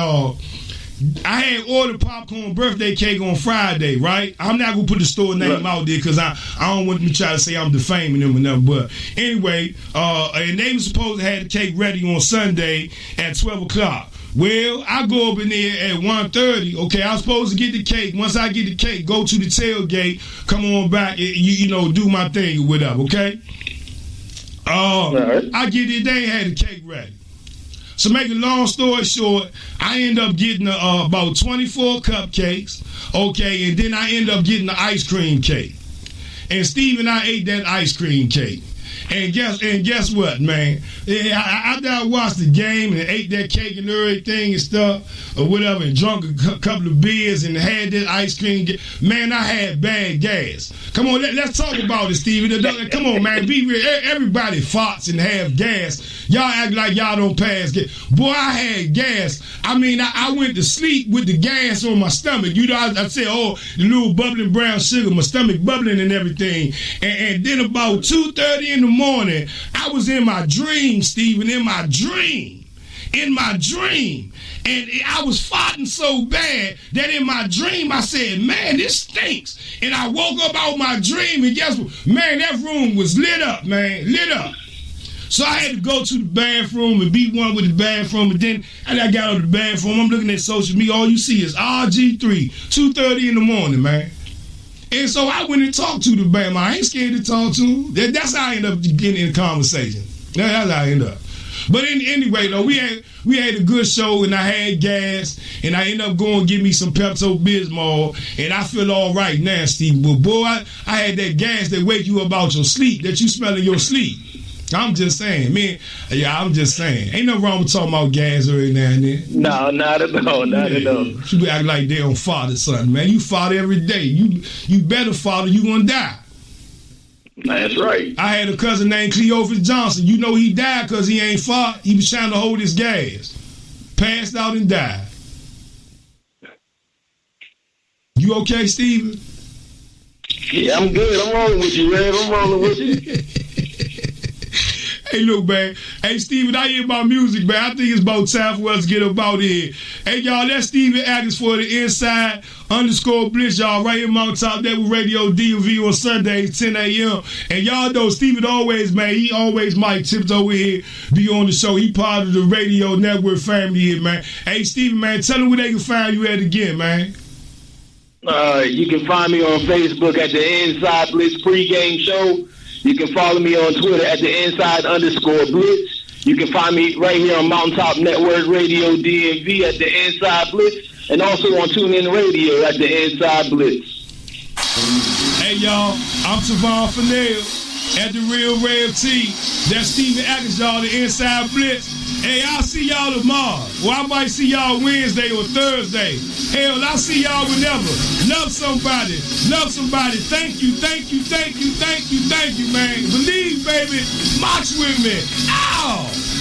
I had ordered popcorn birthday cake on Friday, right? I'm not going to put the store name out there because I don't want them to try to say I'm defaming them or nothing. But anyway, and they were supposed to have the cake ready on Sunday at 12 o'clock. Well, I go up in there at 1:30. Okay, I was supposed to get the cake. Once I get the cake, go to the tailgate, come on back, and, do my thing or whatever, okay? I get it, they had the cake ready. So make a long story short, I end up getting about 24 cupcakes, okay, and then I end up getting the ice cream cake. And Steve and I ate that ice cream cake. And guess what, man? After I watched the game and ate that cake and everything and stuff, or whatever, and drunk a couple of beers and had that ice cream, man, I had bad gas. Come on, let's talk about it, Stevie. Come on, man, be real. Everybody farts and have gas. Y'all act like y'all don't pass gas. Boy, I had gas. I mean, I went to sleep with the gas on my stomach. I said, oh, the little bubbling brown sugar, my stomach bubbling and everything. And then about 2:30 in the morning, I was in my dream, Stephen, in my dream. And I was farting so bad that in my dream I said, man, this stinks. And I woke up out of my dream and guess what? Man, that room was lit up, man, lit up. So I had to go to the bathroom and be one with the bathroom. And then I got out of the bathroom. I'm looking at social media. All you see is RG3, 2:30 in the morning, man. And so I went and talked to the Bama. I ain't scared to talk to him. That's how I ended up getting in the conversation. That's how I ended up. But anyway, though, we had a good show, and I had gas, and I ended up going to get me some Pepto-Bismol, and I feel all right now, Steve. But boy, I had that gas that wake you up out your sleep, that you smell in your sleep. I'm just saying, man. Yeah, I'm just saying. Ain't nothing wrong with talking about gas every now and then. No, not at all. Not at all. You act like they don't father something, man. You father every day. You better father, you gonna die. That's right. I had a cousin named Cleophas Johnson. You know he died because he ain't fought. He was trying to hold his gas. Passed out and died. You okay, Steven? Yeah, I'm good. I'm rolling with you, Rev. I'm rolling with you. Hey, look, man. Hey, Steven, I hear my music, man. I think it's about time for us to get up out here. Hey, y'all, that's Steven Atkins for the Inside_Blitz, y'all, right here, Mount Top Network Radio, DMV on Sundays, 10 a.m. And y'all know Steven always, man, he always might tips over here, be on the show. He part of the radio network family here, man. Hey, Steven, man, tell them where they can find you at again, man. You can find me on Facebook at the Inside Blitz pregame show. You can follow me on Twitter at the Inside_Blitz. You can find me right here on Mountaintop Network Radio DMV at the Inside Blitz, and also on TuneIn Radio at the Inside Blitz. Hey y'all, I'm Savon Fennell. at the Real Rev T. That's Steven Ackenshaw, the Inside Blitz. Hey, I'll see y'all tomorrow. Well, I might see y'all Wednesday or Thursday. Hell, I'll see y'all whenever. Love somebody. Love somebody. Thank you, thank you, thank you, thank you, thank you, man. Believe, baby. March with me. Ow!